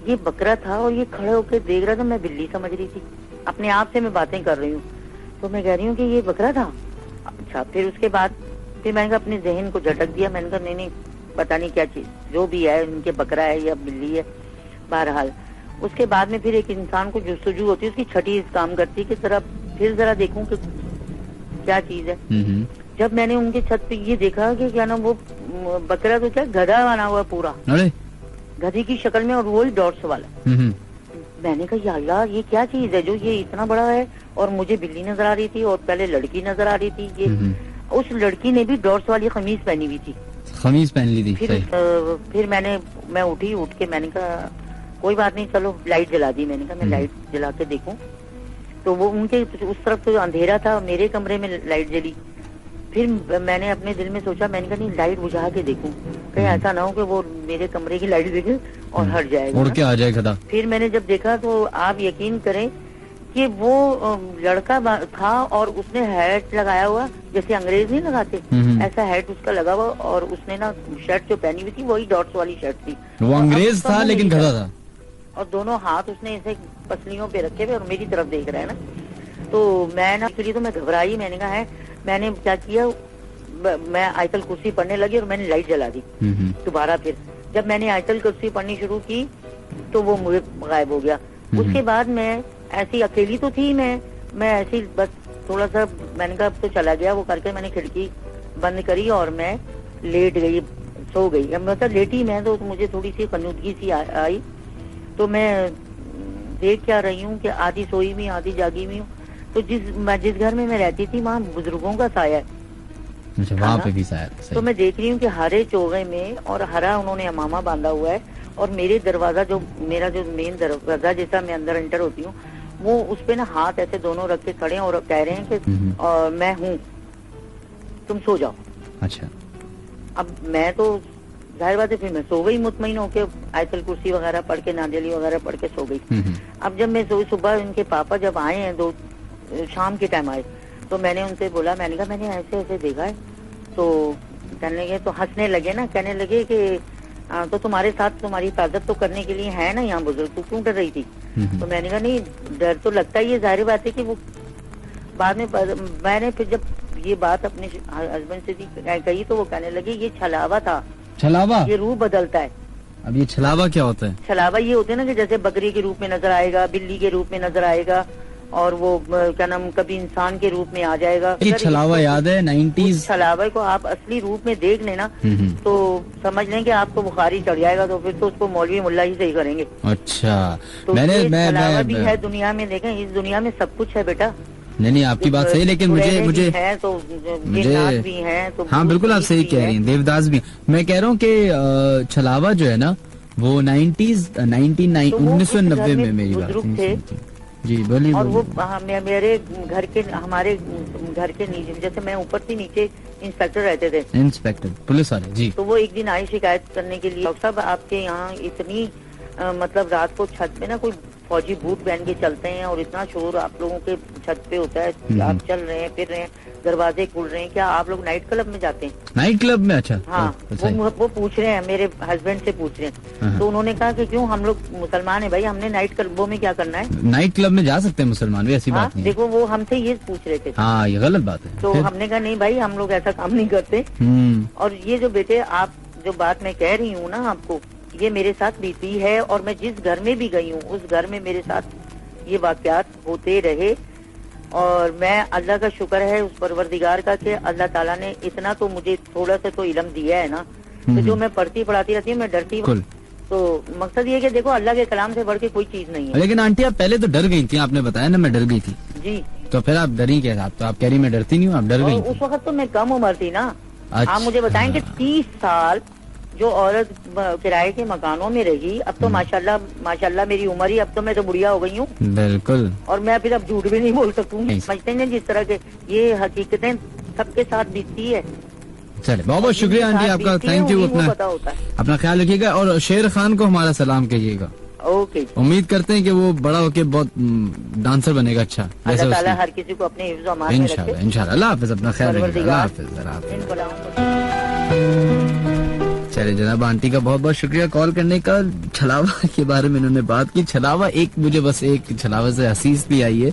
ये बकरा था, और ये खड़े होकर देख रहा था, मैं बिल्ली समझ रही थी, अपने आप से मैं बातें कर रही हूँ। तो मैं कह रही हूँ कि ये बकरा था। अच्छा, फिर उसके बाद फिर मैंने कहा अपने जहन को झटक दिया, मैंने कहा नहीं पता नहीं क्या चीज जो भी है, उनके बकरा है या बिल्ली है, बहरहाल। उसके बाद में फिर एक इंसान को जुस्तजू होती है, उसकी छठी इस काम करती है कि जरा देखूं कि क्या चीज है। जब मैंने उनके छत पे ये देखा कि क्या नाम वो बकरा तो क्या गधा बना हुआ पूरा। अरे गधे की शक्ल में और वही डॉट्स वाला। मैंने कहा या अल्लाह ये क्या चीज है जो ये इतना बड़ा है, और मुझे बिल्ली नजर आ रही थी और पहले लड़की नजर आ रही थी। ये उस लड़की ने भी डॉट्स वाली कमीज पहनी हुई थी, कमीज पहन ली थी। फिर मैं उठी, उठ के मैंने कहा कोई बात नहीं, चलो लाइट जला दी। मैंने कहा मैं लाइट जला के देखूं, तो वो उनके उस तरफ तो अंधेरा था, मेरे कमरे में लाइट जली। फिर मैंने अपने दिल में सोचा, मैंने कहा नहीं लाइट बुझा के देखूं, कहीं ऐसा ना हो कि वो मेरे कमरे की लाइट देखे और हट जाएगा, उड़ के आ जाएगा। फिर मैंने जब देखा तो आप यकीन करें कि वो लड़का था और उसने हैट लगाया हुआ, जैसे अंग्रेज नहीं लगाते, ऐसा हैट उसका लगा हुआ, और उसने ना शर्ट जो पहनी हुई थी वही डॉट्स वाली शर्ट थी। वो अंग्रेज था लेकिन गधा था, और दोनों हाथ उसने ऐसे पसलियों पे रखे हुए और मेरी तरफ देख रहा है ना। तो मैं ना इसलिए तो मैं घबराई। मैंने कहा है, मैंने क्या किया, मैं आयतल कुर्सी पढ़ने लगी और मैंने लाइट जला दी दोबारा। फिर जब मैंने आयतल कुर्सी पढ़नी शुरू की तो वो मुझे गायब हो गया। उसके बाद मैं ऐसी अकेली तो थी, मैं ऐसी बस थोड़ा सा, मैंने कहा अब तो चला गया वो करके, मैंने खिड़की बंद करी और मैं लेट गई, सो गई। मतलब लेटी मैं तो मुझे थोड़ी सी कन्नूदगी सी आई, तो मैं देख क्या रही हूँ कि आधी सोई हुई आधी जागी हुई हूँ। तो जिस घर में मैं रहती थी वहाँ बुजुर्गों का साया है, वहाँ पे भी साया। तो मैं देख रही हूँ कि हरे चोगे में और हरा उन्होंने अमामा बांधा हुआ है, और मेरे दरवाजा जो मेरा जो मेन दरवाजा जैसा मैं अंदर एंटर होती हूँ, वो उस पे ना हाथ ऐसे दोनों रख के खड़े हैं और कह रहे हैं कि मैं हूँ, तुम सो जाओ। अच्छा। अब मैं तो जाहिर बात है फिर मैं सो गई, मुतमईन होके आयतल कुर्सी वगैरह पढ़ के, नादिली वगैरह पढ़ के सो गई। अब जब मैं सोई, सुबह इनके पापा जब आए हैं, शाम के टाइम आए, तो मैंने उनसे बोला, मैंने कहा मैंने ऐसे ऐसे देखा है। तो कहने लगे, तो हंसने लगे ना, कहने लगे कि तो तुम्हारे साथ तुम्हारी हिफाजत तो करने के लिए है ना यहाँ बुजुर्ग, तू क्यों डर रही थी? तो मैंने कहा नहीं डर तो लगता ही है, जाहिर बात है कि वो बाद में मैंने फिर जब ये बात अपने हस्बैंड से कही तो वो कहने लगे ये छलावा था। छलावा? ये रूप बदलता है। अब ये छलावा क्या होता है? छलावा ये होता है ना कि जैसे बकरी के रूप में नजर आएगा, बिल्ली के रूप में नजर आएगा, और वो क्या नाम कभी इंसान के रूप में आ जाएगा। ये छलावा याद है 90s? छलावा को आप असली रूप में देख लेना तो समझ लें कि आपको बुखारी चढ़ जाएगा, तो फिर तो उसको मौलवी मुल्ला ही सही करेंगे। अच्छा। तो छलावा भी है दुनिया में, देखें इस दुनिया में सब कुछ है बेटा। नहीं आपकी बात सही, लेकिन मुझे है तो देवदास भी हैं, तो हाँ बिल्कुल आप सही कह रही हैं, देवदास भी। मैं कह रहा हूँ कि छलावा जो है ना वो 1990 में मेरी बात थे जी, बोलिए। और वो मेरे घर के हमारे घर के नीचे, जैसे मैं ऊपर थी, नीचे इंस्पेक्टर रहते थे, इंस्पेक्टर पुलिस वाले जी। तो वो एक दिन आई शिकायत करने के लिए, डॉक्टर साहब आपके यहाँ इतनी मतलब रात को छत पे ना कोई फौजी बूट पहन के चलते हैं और इतना शोर आप लोगों के छत पे होता है, आप चल रहे हैं फिर रहे हैं, दरवाजे खुल रहे हैं, क्या आप लोग नाइट क्लब में जाते हैं? नाइट क्लब में? अच्छा हाँ, वो पूछ रहे हैं, मेरे हस्बैंड से पूछ रहे हैं। तो उन्होंने कहा कि क्यों, हम लोग मुसलमान है भाई, हमने नाइट क्लबों में क्या करना है? नाइट क्लब में जा सकते हैं मुसलमान भी, ऐसी बात नहीं। देखो वो हमसे ये पूछ रहे थे। हाँ ये गलत बात है। तो हमने कहा नहीं भाई हम लोग ऐसा काम नहीं करते। और ये जो बेटे आप जो बात मैं कह रही हूँ ना आपको, ये मेरे साथ बीती है, और मैं जिस घर में भी गई हूँ उस घर में मेरे साथ ये वाकयात होते रहे। और मैं अल्लाह का शुक्र है उस परवरदिगार का कि अल्लाह ताला ने इतना तो मुझे थोड़ा सा तो इल्म दिया है ना, तो जो मैं पढ़ती पढ़ाती रहती हूँ, मैं डरती हूँ। तो मकसद ये कि देखो अल्लाह के कलाम से बढ़ के कोई चीज नहीं है। लेकिन आंटी आप पहले तो डर गई थी, आपने बताया ना मैं डर गई थी जी, तो फिर आप डरी क्या? आप तो आप कह रही मैं डरती नहीं हूँ, आप डर गई। उस वक्त तो मैं कम उम्र थी ना। आप मुझे बताएं कि 30 साल जो औरत किराए के मकानों में रही, अब तो माशाल्लाह मेरी उम्र ही, अब तो मैं तो बुढ़िया हो गई हूँ। बिल्कुल। और मैं फिर अब झूठ भी नहीं बोल सकूँ। समझते हैं जिस तरह के ये हकीकतें सबके साथ बीतती है। चले बहुत बहुत शुक्रिया आंटी आपका, थैंक यू। अपना ख्याल रखिएगा और शेर खान को हमारा सलाम कहिएगा। ओके। उम्मीद करते हैं कि वो बड़ा होके बहुत डांसर बनेगा। अच्छा, अल्लाह ताला हर किसी को अपने हिफ्ज़ व अमान में रखे। इंशाल्लाह। अल्लाह हाफिज़, अपना ख्याल रखिएगा। अल्लाह हाफिज़। चले जनाब, आंटी का बहुत बहुत शुक्रिया कॉल करने का। छलावा के बारे में इन्होंने बात की। छलावा एक मुझे बस एक छलावा से हसीस भी आई है,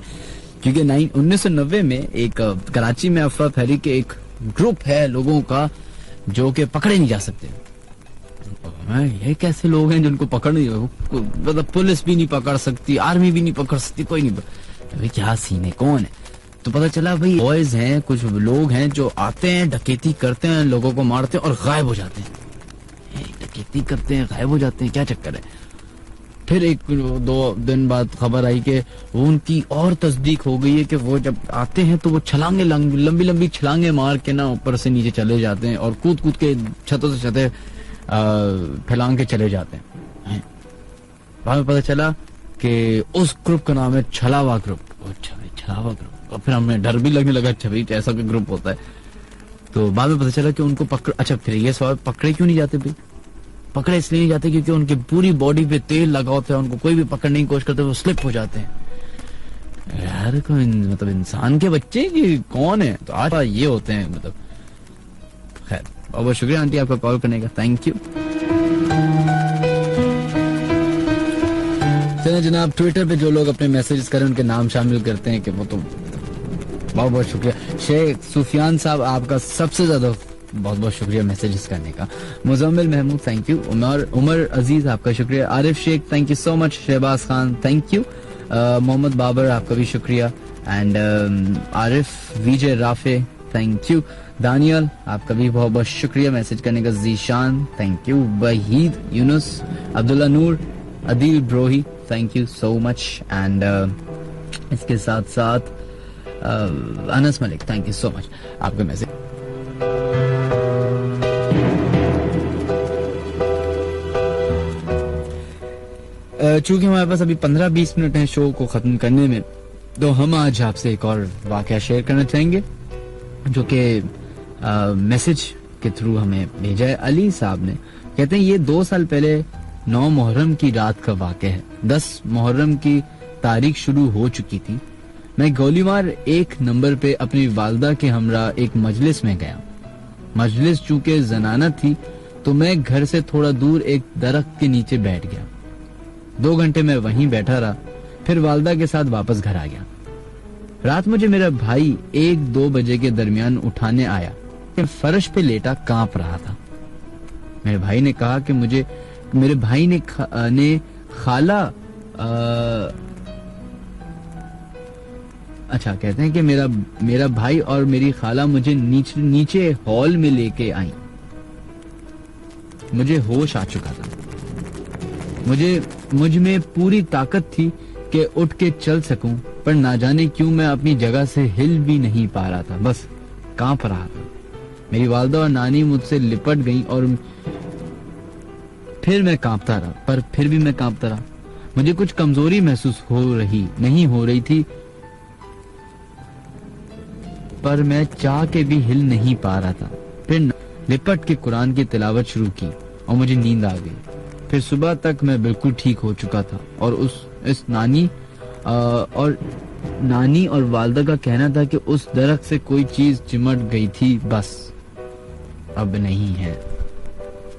क्योंकि 1990 में एक कराची में अफरा तफरी के एक ग्रुप है लोगों का जो कि पकड़े नहीं जा सकते। ये कैसे लोग हैं जिनको पकड़ नहीं, मतलब पुलिस भी नहीं पकड़ सकती, आर्मी भी नहीं पकड़ सकती, कोई नहीं। भाई क्या सीन है, कौन है? तो पता चला भाई बॉयज हैं, कुछ लोग हैं जो आते हैं, डकैती करते हैं, लोगों को मारते हैं और गायब हो जाते हैं। खेती करते हैं, गायब हो जाते हैं, क्या चक्कर है? फिर 1-2 दिन बाद खबर आई कि वो उनकी और तस्दीक हो गई है कि वो जब आते हैं तो वो छलांगे लंबी लंबी छलांगे मार के ना ऊपर से नीचे चले जाते हैं और कूद कूद के छतों से छतें फैलांग के चले जाते हैं। बाद में पता चला कि उस ग्रुप का नाम है छलावा ग्रुप। छलावा ग्रुप। और फिर हमें डर भी लगने लगा, अच्छा भाई ऐसा कोई ग्रुप होता है। तो बाद में पता चला कि उनको अच्छा फिर ये सवाल, पकड़े क्यों नहीं जाते भाई? पकड़े इसलिए नहीं जाते क्योंकि उनकी पूरी बॉडी पे तेल लगा होता है, उनको कोई भी पकड़ने की कोशिश करते वो स्लिप हो जाते हैं। यार कोई मतलब इंसान के बच्चे कि कौन है? तो आज ये होते हैं मतलब। खैर बहुत बहुत शुक्रिया आंटी आपका कॉल करने का, थैंक यू। चलिए जनाब, ट्विटर पे जो लोग अपने मैसेजेस करें उनके नाम शामिल करते हैं कि वो तो बहुत बहुत शुक्रिया। शेख सुफियान साहब आपका सबसे ज्यादा बहुत बहुत शुक्रिया मैसेजेस करने का। Muzammil Mahmood thank you. उमर अजीज आपका शुक्रिया। Arif Shaikh thank you so much. Shahbaz Khan thank you. Mohammad Babar आपका भी शुक्रिया। And Arif Vijay Rafay thank you. Daniyal आपका भी बहुत बहुत शुक्रिया मैसेज करने का। Zeeshan thank you. Waheed Younus, Abdullah Noor, Adeel Brohi thank you so much. And इसके साथ साथ Anas Malik thank you so much आपका मैसेज। चूंकि हमारे पास अभी 15-20 मिनट हैं शो को खत्म करने में, तो हम आज आपसे एक और वाकया शेयर करना चाहेंगे जो कि मैसेज के थ्रू हमें भेजा है। अली साहब ने कहते हैं ये 2 साल पहले 9 मुहर्रम की रात का वाकया है। 10 मुहर्रम की तारीख शुरू हो चुकी थी। मैं गोलीमार 1 नंबर पे अपनी वालदा के हमरा एक मजलिस में गया। मजलिस चूंकि जनाना थी तो मैं घर से थोड़ा दूर एक दरख्त के नीचे बैठ गया। 2 घंटे मैं वहीं बैठा रहा, फिर वालदा के साथ वापस घर आ गया। रात मुझे मेरा भाई 1-2 बजे के दरमियान उठाने आया। फर्श पे लेटा कांप रहा था। मेरे भाई ने कहा कि मेरे भाई ने खाला अच्छा कहते हैं कि मेरा भाई और मेरी खाला मुझे नीचे हॉल में लेके आई। मुझे होश आ चुका था। मुझ में पूरी ताकत थी कि उठ के चल सकूं, पर ना जाने क्यों मैं अपनी जगह से हिल भी नहीं पा रहा था, बस कांप रहा था। मेरी वालदा और नानी मुझसे लिपट गईं और फिर मैं कांपता रहा, पर फिर भी मैं कांपता रहा। मुझे कुछ कमजोरी महसूस नहीं हो रही थी, पर मैं चाह के भी हिल नहीं पा रहा था। फिर लिपट के कुरान की तिलावत शुरू की और मुझे नींद आ गई। फिर सुबह तक मैं बिल्कुल ठीक हो चुका था और नानी और वालदा का कहना था कि उस दरख्त से कोई चीज चिमट गई थी, बस अब नहीं है।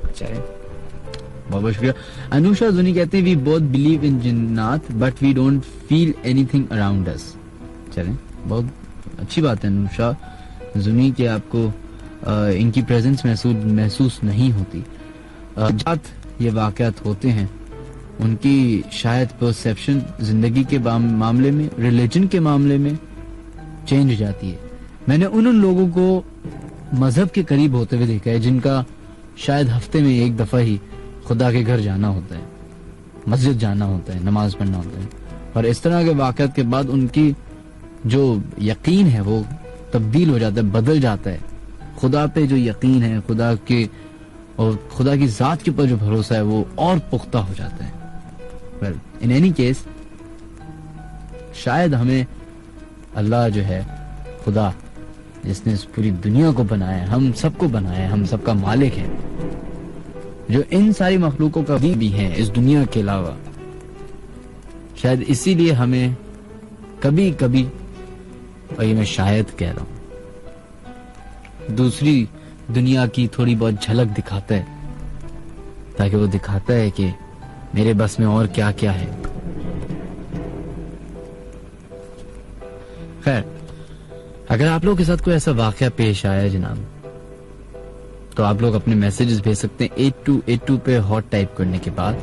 चले बहुत बहुत शुक्रिया। अनुषा जुनी कहते हैं वी बोथ बिलीव इन जिन्नात but we don't feel anything around us. चले बहुत अच्छी बात है अनुषा जुनी कि आपको इनकी प्रेजेंस महसूस नहीं होती। जात ये वाकयात होते हैं उनकी शायद परसेप्शन जिंदगी के मामले में, रिलीजन के मामले में चेंज हो जाती है। मैंने उन लोगों को मजहब के करीब होते हुए देखा है जिनका शायद हफ्ते में 1 दफा ही खुदा के घर जाना होता है, मस्जिद जाना होता है, नमाज पढ़ना होता है, और इस तरह के वाकयात के बाद उनकी जो यकीन है वो तब्दील हो जाता है, बदल जाता है। खुदा पे जो यकीन है, खुदा के और खुदा की जात के ऊपर जो भरोसा है वो और पुख्ता हो जाता है। वेल इन एनी केस शायद हमें अल्लाह जो है, खुदा जिसने इस पूरी दुनिया को बनाया, हम सबको बनाया, हम सबका मालिक है, जो इन सारी मखलूकों का भी है इस दुनिया के अलावा, शायद इसीलिए हमें कभी कभी, और ये मैं शायद कह रहा हूं, दूसरी दुनिया की थोड़ी बहुत झलक दिखाता है, ताकि वो दिखाता है कि मेरे बस में और क्या क्या है। खैर, अगर आप लोगों के साथ कोई ऐसा वाकया पेश आया है जनाब, तो आप लोग अपने मैसेजेस भेज सकते हैं 8282 पे हॉट टाइप करने के बाद,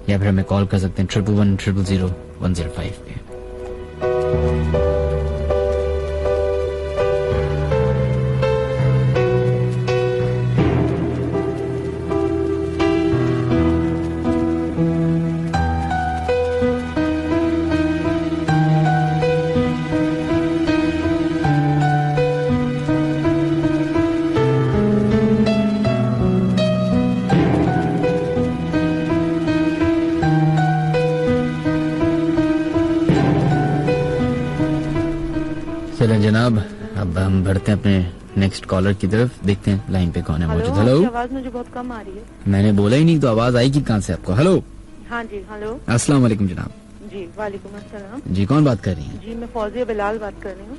या फिर हमें कॉल कर सकते हैं 111-000-105 पे। चलें जनाब, अब हम बढ़ते हैं अपने नेक्स्ट कॉलर की तरफ, देखते हैं लाइन पे कौन है मौजूद। हेलो, आवाज मुझे बहुत कम आ रही है। मैंने बोला ही नहीं तो आवाज आएगी कहाँ से आपको। हेलो। हाँ जी, हेलो। अस्सलाम वालेकुम जनाब। जी वालेकुम अस्सलाम। जी कौन बात कर रही हैं? जी मैं फौजिया बिलाल बात कर रही हूँ।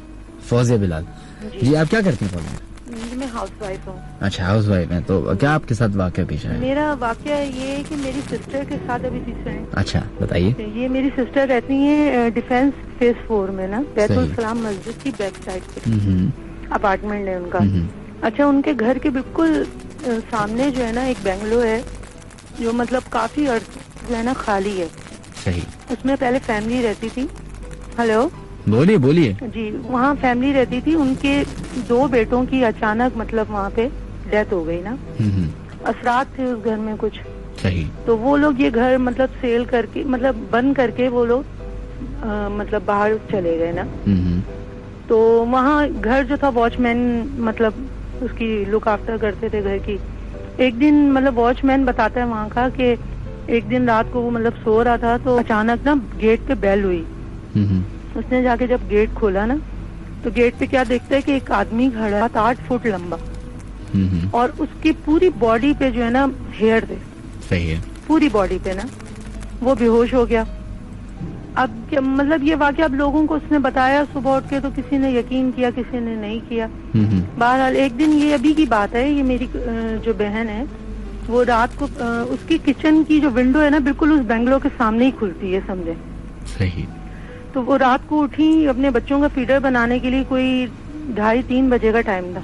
फौजिया बिलाल जी, आप क्या करती हैं फौजिया? जी मैं हाउस वाइफ हूँ। अच्छा, हाउस वाइफ है। तो क्या आपके साथ वाकया पेश आया? मेरा वाकया ये है कि मेरी सिस्टर के साथ अभी तीसरा है। अच्छा बताइए। ये मेरी सिस्टर रहती है डिफेंस फेज 4 में ना, बैतुल सलाम मस्जिद की बैक साइड पे अपार्टमेंट है उनका। अच्छा, उनके घर के बिल्कुल सामने जो है ना एक बेंगलो है, जो मतलब काफी अर्थ जो है ना खाली है। सही। उसमें पहले फैमिली रहती थी। हेलो, बोलिए बोलिए। जी, वहाँ फैमिली रहती थी। उनके 2 बेटों की अचानक मतलब वहाँ पे डेथ हो गई ना। असरात थे उस घर में कुछ। सही। तो वो लोग ये घर मतलब सेल करके, मतलब बंद करके वो लोग मतलब बाहर चले गए ना। तो वहाँ घर जो था वॉचमैन मतलब उसकी लुक आफ्टर करते थे घर की। एक दिन मतलब वॉचमैन बताता है वहाँ का कि एक दिन रात को वो मतलब सो रहा था तो अचानक ना गेट पे बेल हुई। उसने जाके जब गेट खोला ना तो गेट पे क्या देखता है कि एक आदमी खड़ा है 8 फुट लंबा, और उसकी पूरी बॉडी पे जो है ना हेयर थे। सही है। पूरी बॉडी पे ना वो बेहोश हो गया। अब क्या मतलब ये वाकया अब लोगों को उसने बताया सुबह उठ के, तो किसी ने यकीन किया, किसी ने नहीं किया। बहरहाल एक दिन, ये अभी की बात है, ये मेरी जो बहन है वो रात को उसकी किचन की जो विंडो है ना बिल्कुल उस बेंगलो के सामने ही खुलती है, समझे। सही। तो वो रात को उठी अपने बच्चों का फीडर बनाने के लिए, कोई 2:30-3 बजे का टाइम था।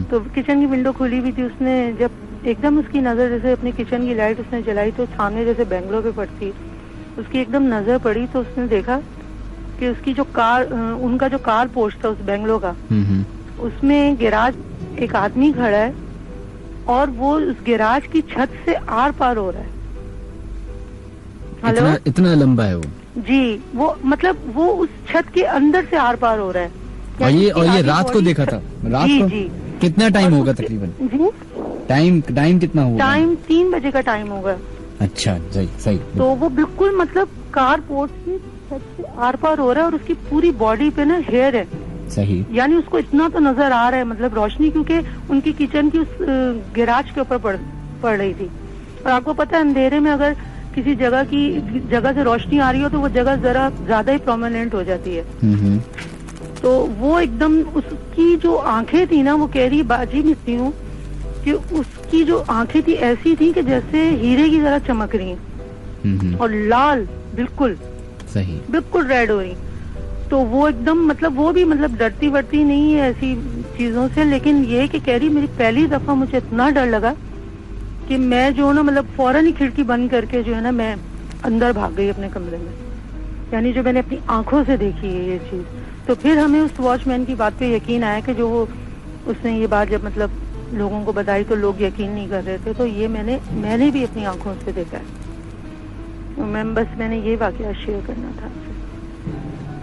तो किचन की विंडो खुली हुई थी। उसने जब एकदम उसकी नजर जैसे अपनी किचन की लाइट उसने जलाई तो सामने जैसे बेंगलो पे पड़ती, उसकी एकदम नजर पड़ी तो उसने देखा कि उसकी जो कार, उनका जो कार पोर्च था उस बेंगलो का, उसमें गैराज एक आदमी खड़ा है और वो उस गैराज की छत से आर पार हो रहा है। हेलो, इतना लंबा है वो? जी, वो मतलब वो उस छत के अंदर से आर पार हो रहा है। और ये रात को देखा था? रात को? जी। कितना टाइम होगा तकरीबन? जी, टाइम कितना होगा? टाइम 3 बजे का टाइम होगा। अच्छा, सही सही। तो वो बिल्कुल मतलब कार पोर्ट से छत से आर पार हो रहा है और उसकी पूरी बॉडी पे ना हेयर है। सही। यानी उसको इतना तो नजर आ रहा है, मतलब रोशनी, क्योंकि उनकी किचन की उस गैराज के ऊपर पड़ रही थी। और आपको पता है अंधेरे में अगर किसी जगह से रोशनी आ रही हो तो वो जगह जरा ज्यादा ही प्रोमिनेंट हो जाती है। तो वो एकदम उसकी जो आंखें थी ना, वो कह रही बाजी मिलती हूँ कि उसकी जो आंखें थी ऐसी थी कि जैसे हीरे की तरह चमक रही हैं और लाल, बिल्कुल सही, बिल्कुल रेड हो रही। तो वो एकदम मतलब वो भी मतलब डरती वरती नहीं है ऐसी चीजों से, लेकिन ये कि कह रही मेरी पहली दफा मुझे इतना डर लगा कि मैं जो ना मतलब फौरन ही खिड़की बंद करके जो है ना मैं अंदर भाग गई अपने कमरे में। यानी जो मैंने अपनी आंखों से देखी है ये चीज। तो फिर हमें उस वॉचमैन की बात पे यकीन आया कि जो वो उसने ये बात जब मतलब लोगों को बताई तो लोग यकीन नहीं कर रहे थे। तो ये मैंने भी अपनी आंखों से देखा है। तो मैंने ये वाकया शेयर करना था।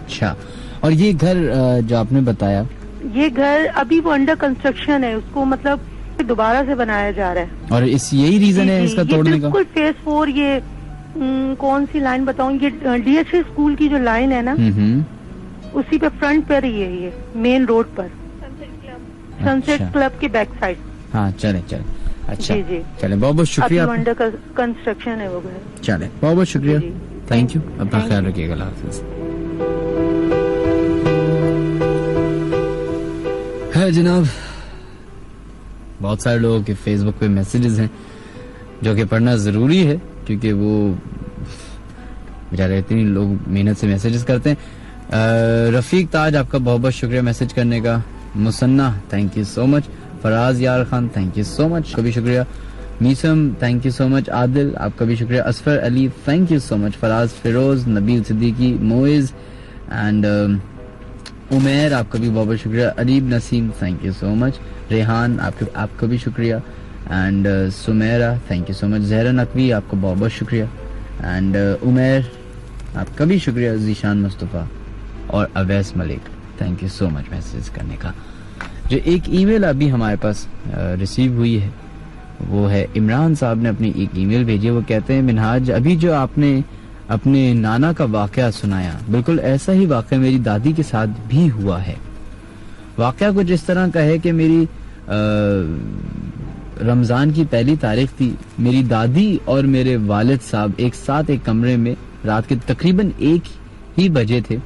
अच्छा, और ये घर जो आपने बताया, ये घर अभी वो अंडर कंस्ट्रक्शन है, उसको मतलब दोबारा से बनाया जा रहा है। और यही रीजन है इसका तोड़ने का? बिल्कुल फेज 4, ये कौन सी लाइन बताऊं, ये DHA स्कूल की जो लाइन है ना, उसी पे फ्रंट पर ही है, ये मेन रोड पर, सनसेट क्लब के बैक साइड। हाँ, चले। अच्छा जी जी, चले, बहुत बहुत शुक्रिया। अंडर कंस्ट्रक्शन है वो घर। चले, बहुत बहुत शुक्रिया, थैंक यू। अपना ख्याल रखिएगा, अल्लाह हाफिज़। है जनाब, बहुत सारे लोगों के फेसबुक पे मैसेजेस हैं जो कि पढ़ना जरूरी है, क्योंकि वो बेचारे इतनी लोग मेहनत से मैसेजेस करते हैं। रफीक ताज, आपका बहुत बहुत शुक्रिया मैसेज करने का। Musanna, thank you so much. Faraz Yar Khan, thank you so much, कभी शुक्रिया। Meesam, thank you so much. Adil, आपका भी शुक्रिया। Asfar Ali, thank you so much. Faraz, Firoz, Nabeel Siddiqui, Moiz and Umair, आपका भी बहुत बहुत शुक्रिया। Areeb Naseem, thank you so much. Rehan, आपका भी शुक्रिया। And Sumaira, thank you so much. Zahra Naqvi, आपका बहुत बहुत शुक्रिया। एंड उमेर, आपका भी शुक्रिया। जीशान मुस्तफ़ा और Awais Malik, thank you so much message करने का। जो एक ईमेल अभी हमारे पास रिसीव हुई है वो है इमरान साहब ने अपनी एक ईमेल भेजी है। वो कहते हैं, मिनहाज, अभी जो आपने अपने नाना का वाकया सुनाया। बिल्कुल ऐसा ही वाकया मेरी दादी के साथ भी हुआ है। वाकया कुछ इस तरह का है कि मेरी रमजान की पहली तारीख थी। मेरी दादी और मेरे वालिद साहब एक साथ एक कमरे में रात के तकरीबन 1 ही बजे थे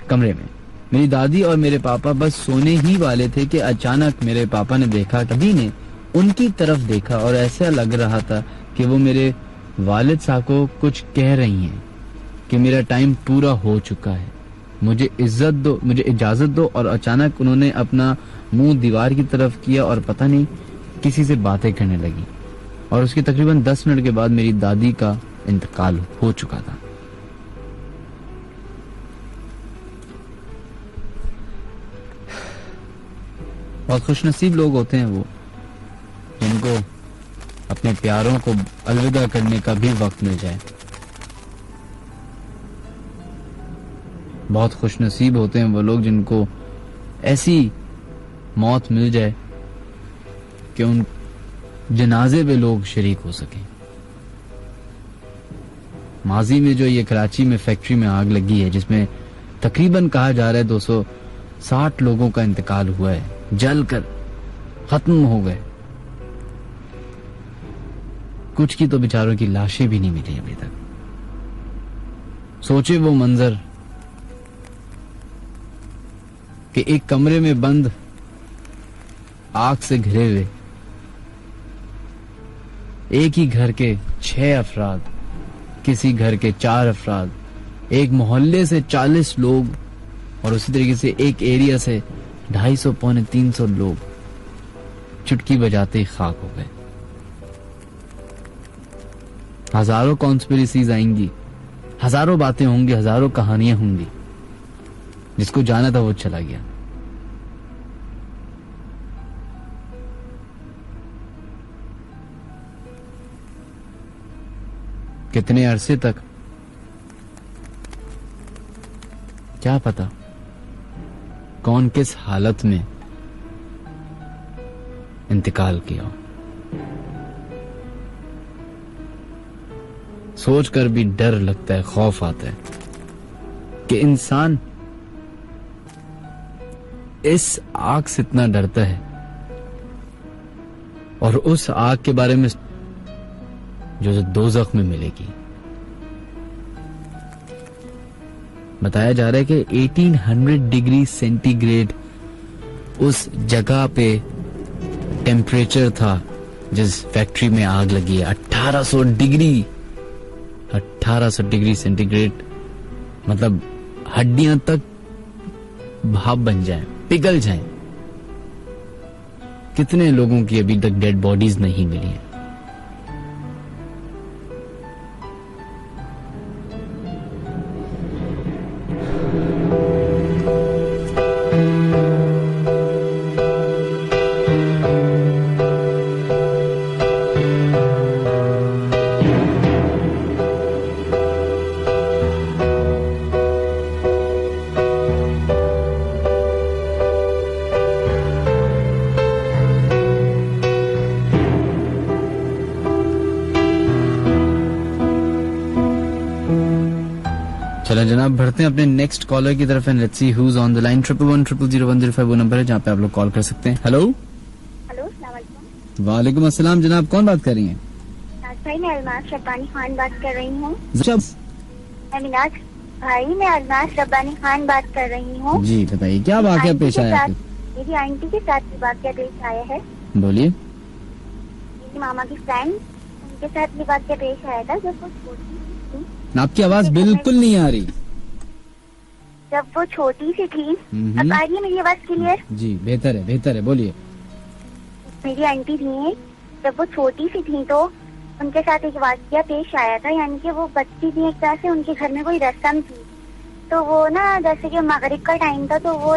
कमरे में। मेरी दादी और मेरे पापा बस सोने ही वाले थे कि अचानक मेरे पापा ने देखा, दादी ने उनकी तरफ देखा और ऐसा लग रहा था कि वो मेरे वालिद साहब को कुछ कह रही हैं कि मेरा टाइम पूरा हो चुका है, मुझे इजाजत दो। और अचानक उन्होंने अपना मुंह दीवार की तरफ किया और पता नहीं किसी से बातें करने लगी। और उसके तकरीबन 10 मिनट के बाद मेरी दादी का इंतकाल हो चुका था। बहुत खुशनसीब लोग होते हैं वो, जिनको अपने प्यारों को अलविदा करने का भी वक्त मिल जाए। बहुत खुशनसीब होते हैं वो लोग जिनको ऐसी मौत मिल जाए कि उन जनाजे पे लोग शरीक हो सकें। माजी में जो ये कराची में फैक्ट्री में आग लगी है, जिसमें तकरीबन कहा जा रहा है 260 लोगों का इंतकाल हुआ है, जलकर खत्म हो गए। कुछ की तो बेचारों की लाशें भी नहीं मिली अभी तक। सोचे वो मंजर कि एक कमरे में बंद आग से घिरे हुए एक ही घर के 6 अफराद, किसी घर के 4 अफराद, एक मोहल्ले से 40 लोग और उसी तरीके से एक एरिया से 250 पौने 300 लोग चुटकी बजाते ही खाक हो गए। हजारों कॉन्स्पिरेसीज आएंगी, हजारों बातें होंगी, हजारों कहानियां होंगी। जिसको जाना था वो चला गया। कितने अरसे तक क्या पता कौन किस हालत में इंतकाल किया। सोचकर भी डर लगता है, खौफ आता है कि इंसान इस आग से इतना डरता है और उस आग के बारे में जो दोज़ख में मिलेगी। बताया जा रहा है कि 1800 डिग्री सेंटीग्रेड उस जगह पे टेम्परेचर था जिस फैक्ट्री में आग लगी है। 1800 डिग्री सेंटीग्रेड, मतलब हड्डियां तक भाप बन जाएं, पिघल जाएं। कितने लोगों की अभी तक डेड बॉडीज नहीं मिली हैं। चलो जनाब बढ़ते हैं अपने नेक्स्ट कॉलर की तरफ। And let's see who is on the line. 1110001005 वो नंबर है जहाँ पे आप लोग कॉल कर सकते हैं। हेलो वालेकुम अस्सलाम। जनाब कौन बात कर रही हैं? भाई मैं अलमास रब्बानी खान बात कर रही हूँ। मैं अलमास रब्बानी खान बात कर रही हूँ। जी बताइए क्या वाकया पेश आया? मेरी आंटी के साथ वाकया पेश आया है। बोलिए। मेरी मामा की फ्रेंड, उनके साथ ये वाकया पेश आया था जब वो छोटी थी। आपकी आवाज बिल्कुल नहीं आ रही। जब वो छोटी सी थी। अब आ रही है मेरी आवाज क्लियर? जी बेहतर है बोलिए। मेरी आंटी थी, जब वो छोटी सी थी तो उनके साथ एक वाकया पेश आया था। यानी कि वो बच्ची थी, एक तरह से उनके घर में कोई रस्म थी। तो वो ना जैसे कि मगरिब का टाइम था तो वो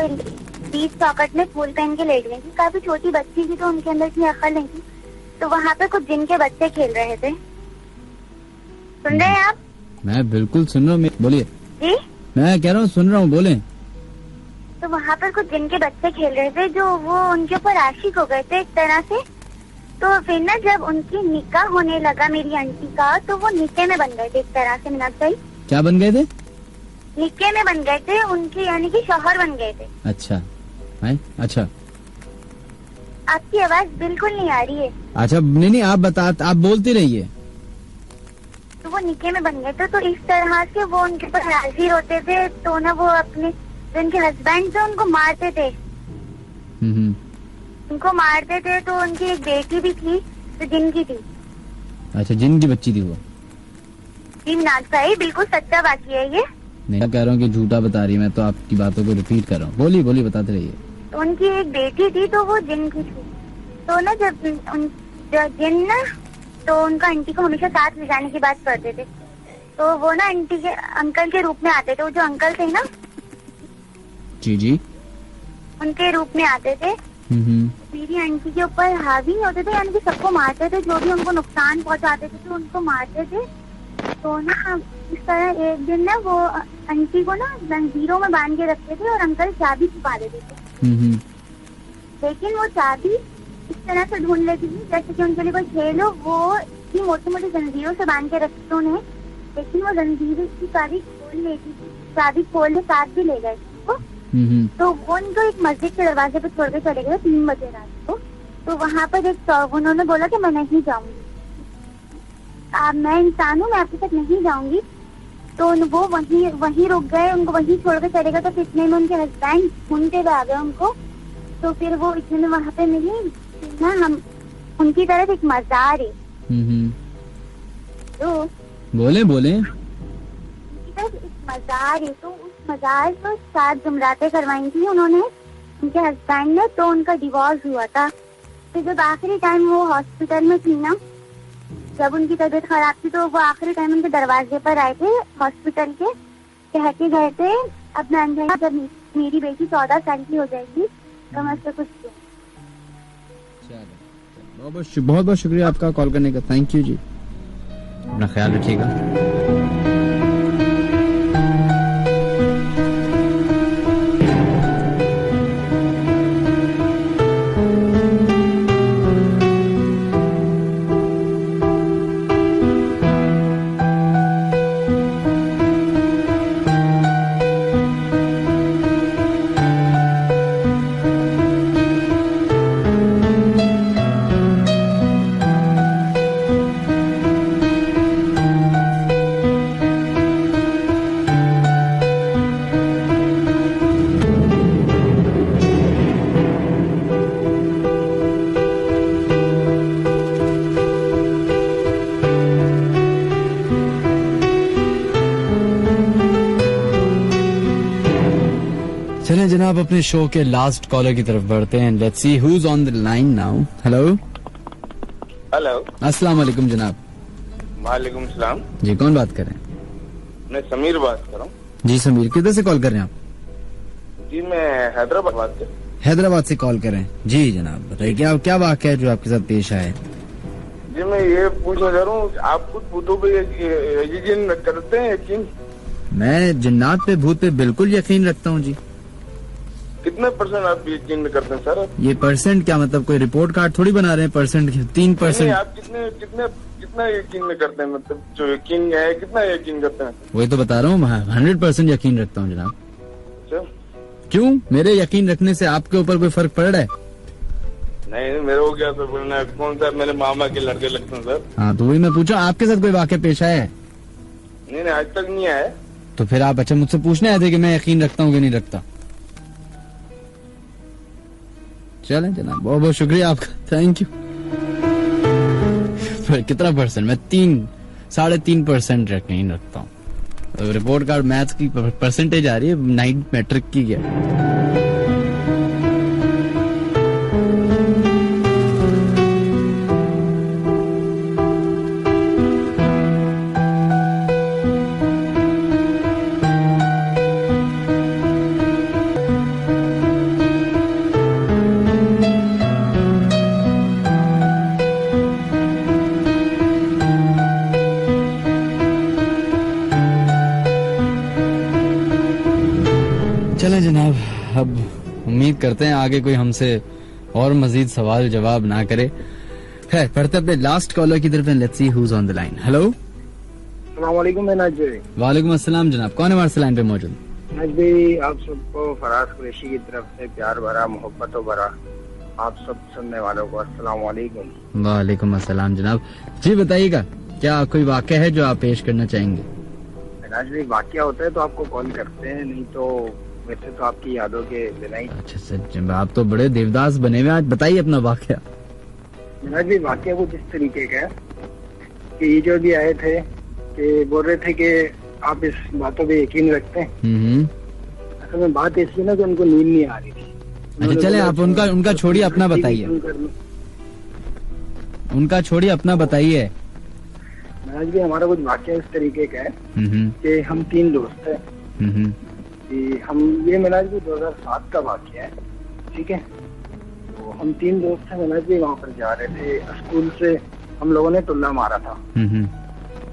20 पॉकेट में फूल पहन के लेट गई थी। काफी छोटी बच्ची थी तो उनके अंदर इतनी अकल नहीं थी। तो वहाँ पे कुछ जिन के बच्चे खेल रहे थे। सुन रहे हैं आप? मैं बिल्कुल सुन रहा हूँ, बोलिए। जी मैं कह रहा हूँ सुन रहा हूँ, बोले। तो वहाँ पर कुछ जिन के बच्चे खेल रहे थे जो वो उनके ऊपर आशिक हो गए थे एक तरह से। तो फिर ना जब उनकी निकाह होने लगा मेरी आंटी का, तो वो निकाह में बन गए थे एक तरह से। मिनाज भाई क्या बन गए थे? निकाह में बन गए थे, उनके यानी कि शौहर बन गए थे। अच्छा है, अच्छा आपकी आवाज बिल्कुल नहीं आ रही है। अच्छा नहीं आप बोलती रहिए। तो वो निकाह में बन गए थे, तो इस तरह से वो उनके ऊपर हाजिर होते थे, तो ना वो अपने जो उनके हस्बैंड थे उनको मारते थे। उनको मारते थे। तो उनकी एक बेटी भी थी जो जिन की थी। अच्छा जिन की बच्ची थी वो? जी मिनाज भाई बिल्कुल सच्चा बात है ये। नहीं मैं कह रहा हूँ कि झूठा बता रही है, मैं तो आपकी बातों को रिपीट कर रहा हूँ। बोलिए बताते रहिए। तो उनकी एक बेटी थी, तो वो जिन की थी। तो ना जब जिन ना, तो उनका आंटी को हमेशा साथ ले जाने की बात करते थे। तो वो ना आंटी के अंकल के रूप में आते थे। वो जो अंकल थे ना, जी उनके रूप में आते थे। मेरी आंटी के ऊपर हावी नहीं होते थे, यानी कि सबको मारते थे, जो भी उनको नुकसान पहुंचाते थे तो उनको मारते थे। तो ना इस तरह एक दिन ना वो आंटी को ना जंजीरों में बांध के रखते थे और अंकल चाबी छुपा देते थे। लेकिन वो चाबी इस तरह से ढूंढ लेती थी जैसे कि उनके लिए कोई खेल हो। वो इतनी मोटी मोटी जंजीरों से बांध के रखते उन्हें, लेकिन वो जंजीरों की चाबी खोल लेती थी। चाबी खोल के साथ भी ले गए उसको। तो वो उनको एक मस्जिद के दरवाजे पे छोड़ के चले गए 3 बजे रात को। तो वहाँ पर उन्होंने बोला कि मैं नहीं जाऊंगी, मैं इंसान हूँ, मैं आपके साथ नहीं जाऊंगी। तो वो वहीं रुक गए, उनको वहीं छोड़ के चले गए। तो इतने में उनके हस्बैंड ढूंढते हुए आ गए उनको। तो फिर वो इतने में वहाँ पे मिली ना, हम उनकी तरफ एक मजार है। तो बोले उनकी तरफ एक मजार है। तो उस मजार पर 7 जुमरातें करवाई थी उन्होंने, उनके हस्बैंड ने। तो उनका डिवोर्स हुआ था। तो जब आखिरी टाइम वो हॉस्पिटल में थी ना, जब उनकी तबीयत खराब थी, तो वो आखिरी टाइम उनके दरवाजे पर आए थे हॉस्पिटल के, कह के गए थे अब मैं अंदर, जब मेरी बेटी 14 साल की हो जाएगी तो मैं उससे कुछ दूँ। बहुत बहुत शुक्रिया आपका कॉल करने का। थैंक यू जी, अपना ख्याल रखिएगा। चलें जनाब अपने शो के लास्ट कॉलर की तरफ बढ़ते हैं। Let's see who is on the line now. Hello अस्सलाम वालेकुम जनाब। वालेकुम सलाम जी, कौन बात कर रहे हैं? मैं समीर बात कर रहा हूँ। जी समीर, किधर से कॉल कर रहे हैं आप? जी मैं हैदराबाद बात कर। हैदराबाद से कॉल कर रहे हैं जी जनाब, बताइए क्या वाक़या है जो आपके साथ पेश आया है? जी मैं ये पूछना चाह रहा हूँ, आप खुद भूतों पे यकीन करते हैं? यकीन? मैं जिन्नात पे भूत पे बिल्कुल यकीन रखता हूँ जी। कितने % आप यकीन करते हैं सर? ये परसेंट क्या मतलब, कोई रिपोर्ट कार्ड थोड़ी बना रहे हैं परसेंट? 3%। आप कितना यकीन में करते हैं? मतलब जो यकीन है कितना यकीन करते हैं? वही तो बता रहा हूँ, 100% यकीन रखता हूँ जनाब। क्यों, मेरे यकीन रखने से आपके ऊपर कोई फर्क पड़ रहा है? नहीं मेरे को क्या तो बोलना, कौन सा मेरे मामा के लड़के लगते हैं सर। हाँ तो वही मैं पूछा, आपके साथ कोई वाक़या पेश आया है? नहीं आज तक नहीं आया। तो फिर आप अच्छा मुझसे पूछने आए थे कि मैं यकीन रखता हूँ कि नहीं रखता? चलें जनाब, बहुत बहुत शुक्रिया आपका, थैंक यू। कितना %? मैं 3.5% यकीन रखता हूँ। रिपोर्ट कार्ड मैथ्स की परसेंटेज आ रही है, 9 मैट्रिक की क्या? चलें जनाब, अब उम्मीद करते हैं आगे कोई हमसे और मजीद सवाल जवाब ना करे। खैर पढ़ते अपने लास्ट कॉलर की तरफ, let's see who is on the line. Hello, अस्सलाम वालेकुम मिनहाज भाई। वालेकुम अस्सलाम जनाब, कौन है हमारे लाइन पे मौजूद? मिनहाज भाई, आप सबको फराज कुरैशी की तरफ से प्यार भरा मोहब्बतों भरा आप सब सुनने वालों को अस्सलाम वालेकुम। वालेकुम अस्सलाम जनाब, जी बताइएगा क्या कोई वाक़या है जो आप पेश करना चाहेंगे? मिनहाज भाई, वाक़या होता है तो आपको कॉल करते हैं, नहीं तो वैसे तो आपकी यादों के बिना ही। अच्छा सच, आप तो बड़े देवदास बने हुए, आज बताइए अपना वाक़या। मिनहाज भाई, वाक़या कुछ इस तरीके का है कि ये जो भी आए थे कि बोल रहे थे कि आप इस बातों पे यकीन रखते हैं। असल में बात ऐसी है ना कि उनको नींद नहीं आ रही थी। अच्छा चले, आप उनका छोड़िए, अपना बताइए। उनका छोड़िए, अपना बताइए। मिनहाज भाई, हमारा कुछ वाक़या इस तरीके का है कि हम 3 दोस्त हैं कि हम, ये मिनहाज भाई 2007 का वाक़या है, ठीक है। तो हम 3 दोस्त हैं मिनहाज भाई, वहाँ पर जा रहे थे स्कूल से, हम लोगों ने टुल्ला मारा था।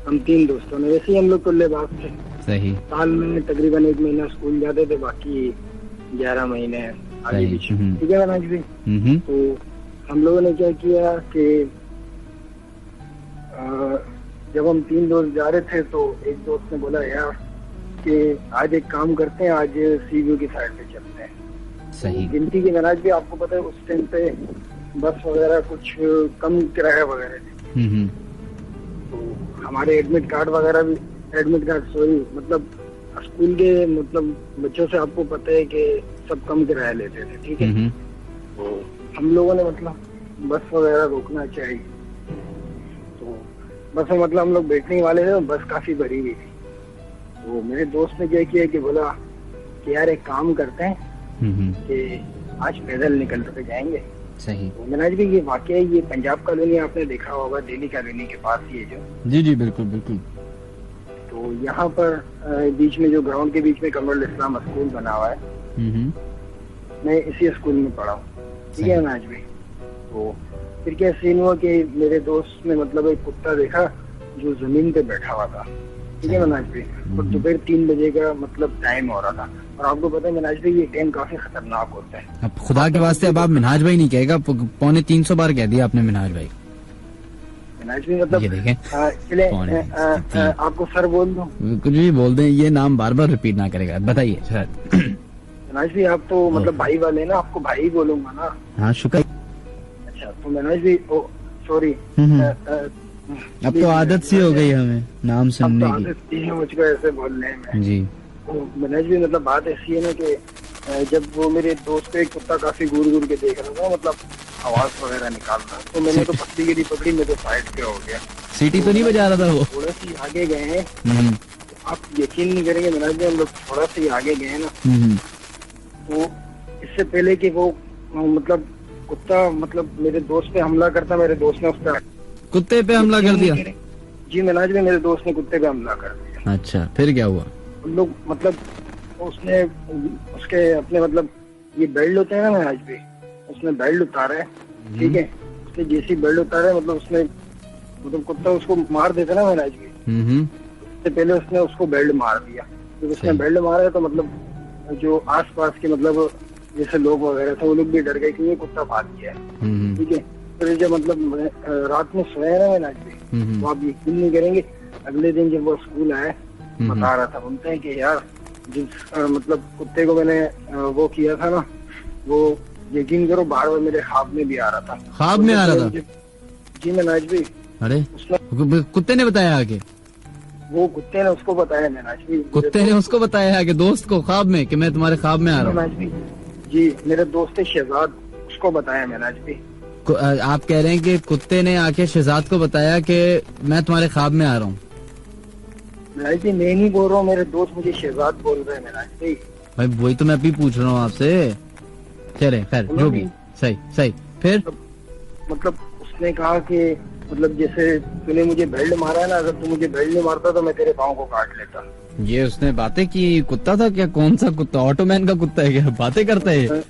हम 3 दोस्तों ने, वैसे ही हम लोग टुल्लेबाज थे। सही। साल में तकरीबन 1 महीना स्कूल जाते थे, बाकी 11 महीने आगे पीछे, ठीक है मिनहाज भाई। तो हम लोगों ने क्या किया कि जब हम 3 दोस्त जा रहे थे तो एक दोस्त ने बोला यार कि आज एक काम करते हैं, आज सी व्यू की साइड पे चलते हैं। सही। गिनती की मिनहाज भी आपको पता है उस टाइम पे बस वगैरह कुछ कम किराया वगैरह थी। तो हमारे एडमिट कार्ड मतलब स्कूल के मतलब बच्चों से आपको पता है कि सब कम किराया लेते थे, ठीक है। तो हम लोगों ने मतलब बस वगैरह रोकना चाहिए, तो बस में मतलब हम लोग बैठने वाले थे, बस काफी भरी हुई थी। तो मेरे दोस्त ने क्या किया कि बोला कि यार एक काम करते हैं कि आज पैदल निकल के जाएंगे। सही। तो मिनहाज भी ये वाकया, ये पंजाब कॉलोनी आपने देखा होगा, दिल्ली कॉलोनी के पास ये जो। जी जी बिल्कुल बिल्कुल। तो यहाँ पर बीच में जो ग्राउंड के बीच में कमरुल इस्लाम स्कूल बना हुआ है, मैं इसी स्कूल में पढ़ा हूँ, ठीक है मिनहाज भी। तो फिर क्या सीन हुआ कि मेरे दोस्त ने मतलब एक कुत्ता देखा जो जमीन पे बैठा हुआ था, ठीक है मिनहाज भी। और दोपहर 3 बजे का मतलब टाइम हो रहा था, और आपको पता है मिनहाज भाई ये टाइम काफी खतरनाक होता है। अब खुदा के वास्ते अब आप मिनहाज भाई नहीं कहेगा, 350 बार कह दिया आपने मिनहाज भाई। मिनहाज भाई मतलब ये देखें, चले आपको सर बोल दूं, कुछ भी बोल दें, ये नाम बार बार रिपीट ना करेगा। बताइए सर। मिनहाज भाई आप तो मतलब भाई वाले ना, आपको भाई ही बोलूंगा ना। हाँ शुक्र। अच्छा तो मिनहाज भाई, सॉरी, अब तो आदत सी हो गई हमें नाम सुनने की। आदत सी है मुझको ऐसे बोलने में जी। तो मिनहाज भाई मतलब बात ऐसी है ना कि जब वो मेरे दोस्त एक कुत्ता काफी घूर के देख रहा था, मतलब आवाज वगैरह निकाल रहा, तो मैंने तो पकड़ी मैं तो साइड पे हो गया। सीटी तो नहीं बजा रहा था वो? थोड़ा सी आगे गए हैं, आप यकीन नहीं करेंगे मिनहाज भाई, हम लोग थोड़ा सी आगे गए ना, तो इससे पहले कि वो मतलब कुत्ता मतलब मेरे दोस्त पे हमला करता, मेरे दोस्त ने उस पर कुत्ते पे हमला कर दिया? जी मिनहाज भाई, मेरे दोस्त ने कुत्ते पे हमला कर दिया। अच्छा फिर क्या हुआ? उन लोग मतलब उसने उसके अपने मतलब ये बेल्ट होते हैं ना मिनहाज भाई, उसने बेल्ट उतारा है, ठीक है। उसने जैसी बेल्ट उतारा है मतलब उसने मतलब कुत्ता उसको मार देता ना मिनहाज भाई, उससे पहले उसने उसको बेल्ट मार दिया। जब उसने बेल्ट मारा है तो मतलब जो आसपास के मतलब जैसे लोग वगैरह थे वो लोग भी डर गए कि ये कुत्ता भाग गया है, ठीक है। फिर जब मतलब रात में सोया ना मिनहाज भाई, तो आप यकीन नहीं करेंगे, अगले दिन जब वो स्कूल आया बता रहा था, बोलते हैं कि यार जिस मतलब कुत्ते को मैंने वो किया था ना, वो यकीन करो बार बार मेरे ख्वाब में भी आ रहा था। ख्वाब में आ रहा था? जी मिनहाज भाई। अरे कुत्ते ने बताया आगे? वो कुत्ते ने उसको बताया मिनहाज भाई। कुत्ते ने उसको बताया आगे दोस्त को ख्वाब में कि मैं तुम्हारे ख्वाब में आ रहा हूँ? जी मेरे दोस्त शहजाद, उसको बताया मिनहाज भाई। आप कह रहे हैं कि कुत्ते ने आके शहजाद को बताया कि मैं तुम्हारे ख्वाब में आ रहा हूँ? मिनहाज भाई मैं नहीं बोल रहा हूँ, मेरे दोस्त मुझे शहजाद बोल रहे हैं मिनहाज भाई। भाई वही तो मैं अभी पूछ रहा हूँ आपसे। चले खैर जो भी, सही सही। फिर मतलब उसने कहा कि मतलब जैसे तूने मुझे बेल्ट मारा है ना, अगर तू मुझे बेल्ट नहीं मारता तो मैं तेरे पाँव को काट लेता। ये उसने बातें की? कुत्ता था क्या? कौन सा कुत्ता? ऑटोमैन का कुत्ता है क्या? बातें करता है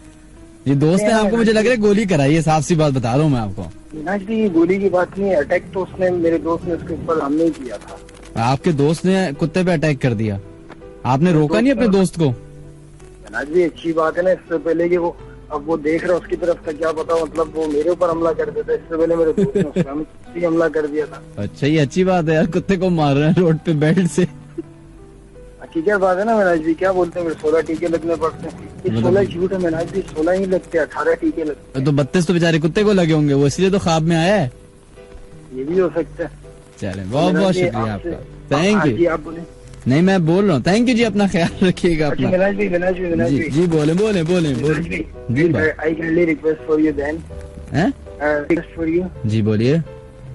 ये दोस्त है आपको? मुझे लग रहा है गोली कराई है, साफ सी बात बता रहा हूँ मैं आपको। मिनहाज भाई गोली की बात नहीं है, अटैक तो उसने मेरे दोस्त ने उसके ऊपर हमले किया था। आपके दोस्त ने कुत्ते पे अटैक कर दिया, आपने रोका नहीं अपने दोस्त को? मिनहाज भाई अच्छी बात है ना, इससे पहले कि वो अब वो देख रहा है उसकी तरफ का, क्या पता मतलब वो मेरे ऊपर हमला कर देता। इससे पहले मेरे दोस्त ने उसका हमला कर दिया था। अच्छा, ये अच्छी बात है यार, कुत्ते को मार रहे हैं रोड पे बेल्ट से। ठीक है बात है ना मिनाज भी, क्या बोलते हैं 16 टीके लगने पड़ते हैं। 16 झूठ है मिनाज भी, 16 ही लगते हैं, 18 टीके लगते हैं। तो 32 तो बेचारे कुत्ते को लगे होंगे, वो इसलिए तो ख्वाब में आया है। ये भी हो सकता है। चले, बहुत बहुत शुक्रिया आपका, थैंक यू। जी आप बोले। नहीं मैं बोल रहा हूँ, थैंक यू जी, अपना ख्याल रखिएगा अपना। मिनाज भी जी बोले जी I kindly request for you then, request for you. जी बोलिए।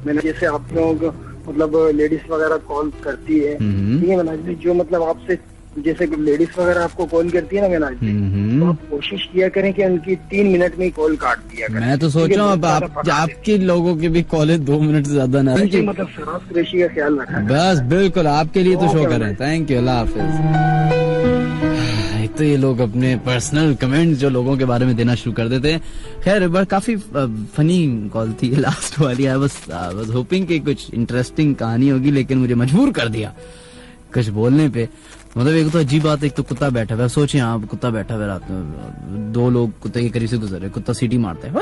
मैंने जैसे आप लोगों को मतलब लेडीज वगैरह कॉल करती है, ठीक है मिनाज जी, जो मतलब आपसे जैसे लेडीज वगैरह आपको कॉल करती है ना मिनाज जी, तो आप कोशिश किया करें कि उनकी 3 मिनट में ही कॉल काट दिया करें। मैं तो सोच रहा हूँ अब आपकी लोगों की भी कॉलेज 2 मिनट से ज्यादा ना, मतलब शराब कृषि का ख्याल रखा। बस बिल्कुल आपके लिए तो शो करें। थैंक यू, अल्लाह हाफिज। एक तो ये लोग अपने पर्सनल कमेंट जो लोगों के बारे में देना शुरू कर देते हैं। खैर बट काफी फनी कॉल थी लास्ट वाली। आई वाज होपिंग कि कुछ इंटरेस्टिंग कहानी होगी, लेकिन मुझे मजबूर कर दिया कुछ बोलने पे। मतलब एक तो अजीब बात है, एक तो कुत्ता बैठा हुआ है, सोचिए आप कुत्ता बैठा हुआ रात में, 2 लोग कुत्ते के करीब से गुजर रहे, कुत्ता सीटी मारता है,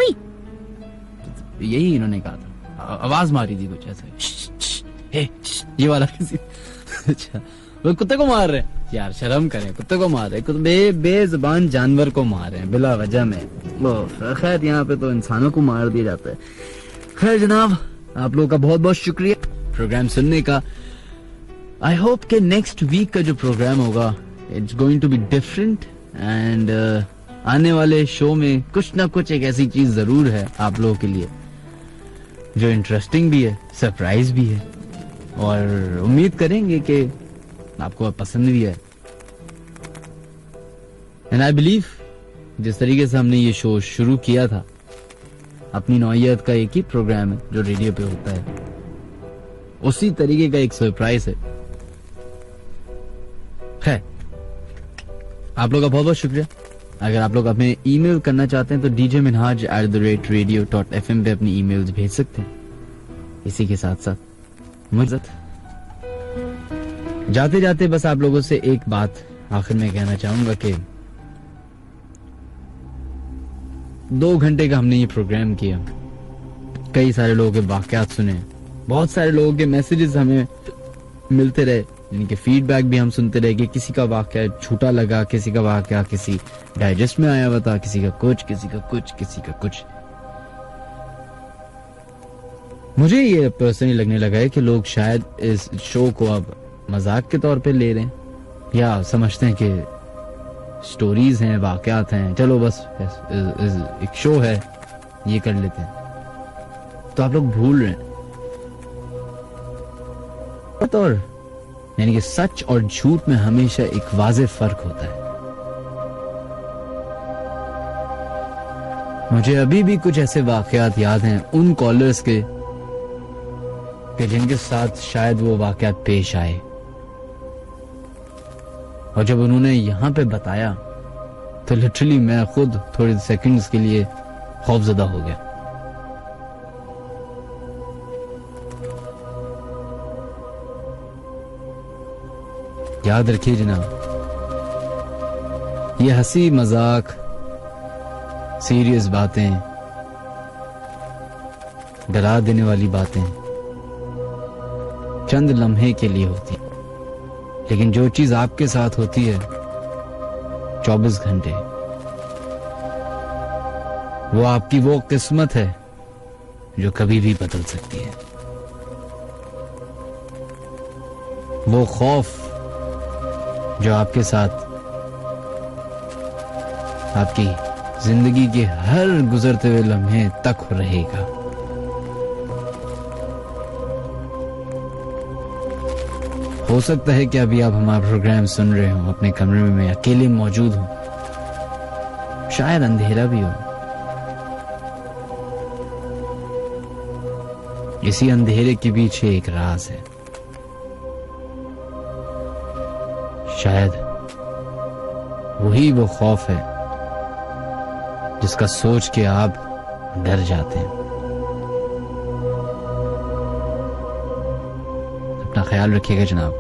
यही इन्होंने कहा था, आवाज मारी थी कुछ ऐसे, ये वाला किसी। अच्छा वो कुत्ते को मार रहे हैं यार, शर्म करें, कुत्ते को मार रहे हैं, बेजुबान जानवर को मार रहे हैं बिला वजह में। खैर यहाँ पे तो इंसानों को मार दिया जाता है। खैर जनाब, आप लोगों का बहुत बहुत शुक्रिया प्रोग्राम सुनने का। आई होप के नेक्स्ट वीक का जो प्रोग्राम होगा it's going to be different, and आने वाले शो में कुछ ना कुछ एक ऐसी चीज जरूर है आप लोगों के लिए जो इंटरेस्टिंग भी है, सरप्राइज भी है, और उम्मीद करेंगे कि आपको पसंद भी है। एंड आई बिलीव जिस तरीके से हमने ये शो शुरू किया था, अपनी नौइयत का एक ही प्रोग्राम है जो रेडियो पे होता है, उसी तरीके का एक सरप्राइज है। आप लोग का बहुत बहुत शुक्रिया। अगर आप लोग अपने ईमेल करना चाहते हैं तो djminhaj@radio.fm पे अपनी ईमेल्स भेज सकते हैं। इसी के साथ साथ मुझे जाते जाते बस आप लोगों से एक बात आखिर में कहना चाहूंगा कि 2 घंटे का हमने ये प्रोग्राम किया, कई सारे लोगों के वाकयात सुने, बहुत सारे लोगों के मैसेजेस हमें मिलते रहे, इनके फीडबैक भी हम सुनते रहे कि किसी का वाकया झूठा लगा, किसी का वाकया किसी डाइजेस्ट में आया हुआ था, किसी का कुछ, किसी का कुछ, किसी का कुछ। मुझे ये पर्सनली लगने लगा है कि लोग शायद इस शो को अब मजाक के तौर पे ले रहे हैं, या समझते हैं कि स्टोरीज हैं, वाकयात हैं, चलो बस एक शो है ये कर लेते हैं। तो आप लोग भूल रहे हैं, और यानी कि सच और झूठ में हमेशा एक वाज़ेह फर्क होता है। मुझे अभी भी कुछ ऐसे वाकयात याद हैं उन कॉलर्स के कि जिनके साथ शायद वो वाकयात पेश आए, और जब उन्होंने यहां पे बताया तो लिटरली मैं खुद थोड़े सेकंड्स के लिए खौफजदा हो गया। याद रखिए जनाब, ये हंसी मजाक, सीरियस बातें, डरा देने वाली बातें चंद लम्हे के लिए होती, लेकिन जो चीज आपके साथ होती है 24 घंटे, वो आपकी वो किस्मत है जो कभी भी बदल सकती है। वो खौफ जो आपके साथ आपकी जिंदगी के हर गुजरते हुए लम्हे तक रहेगा। हो सकता है कि अभी आप हमारा प्रोग्राम सुन रहे हो अपने कमरे में अकेले मौजूद हो, शायद अंधेरा भी हो। इसी अंधेरे के पीछे एक राज है, शायद वही वो खौफ है जिसका सोच के आप डर जाते हैं। अपना ख्याल रखिएगा जनाब।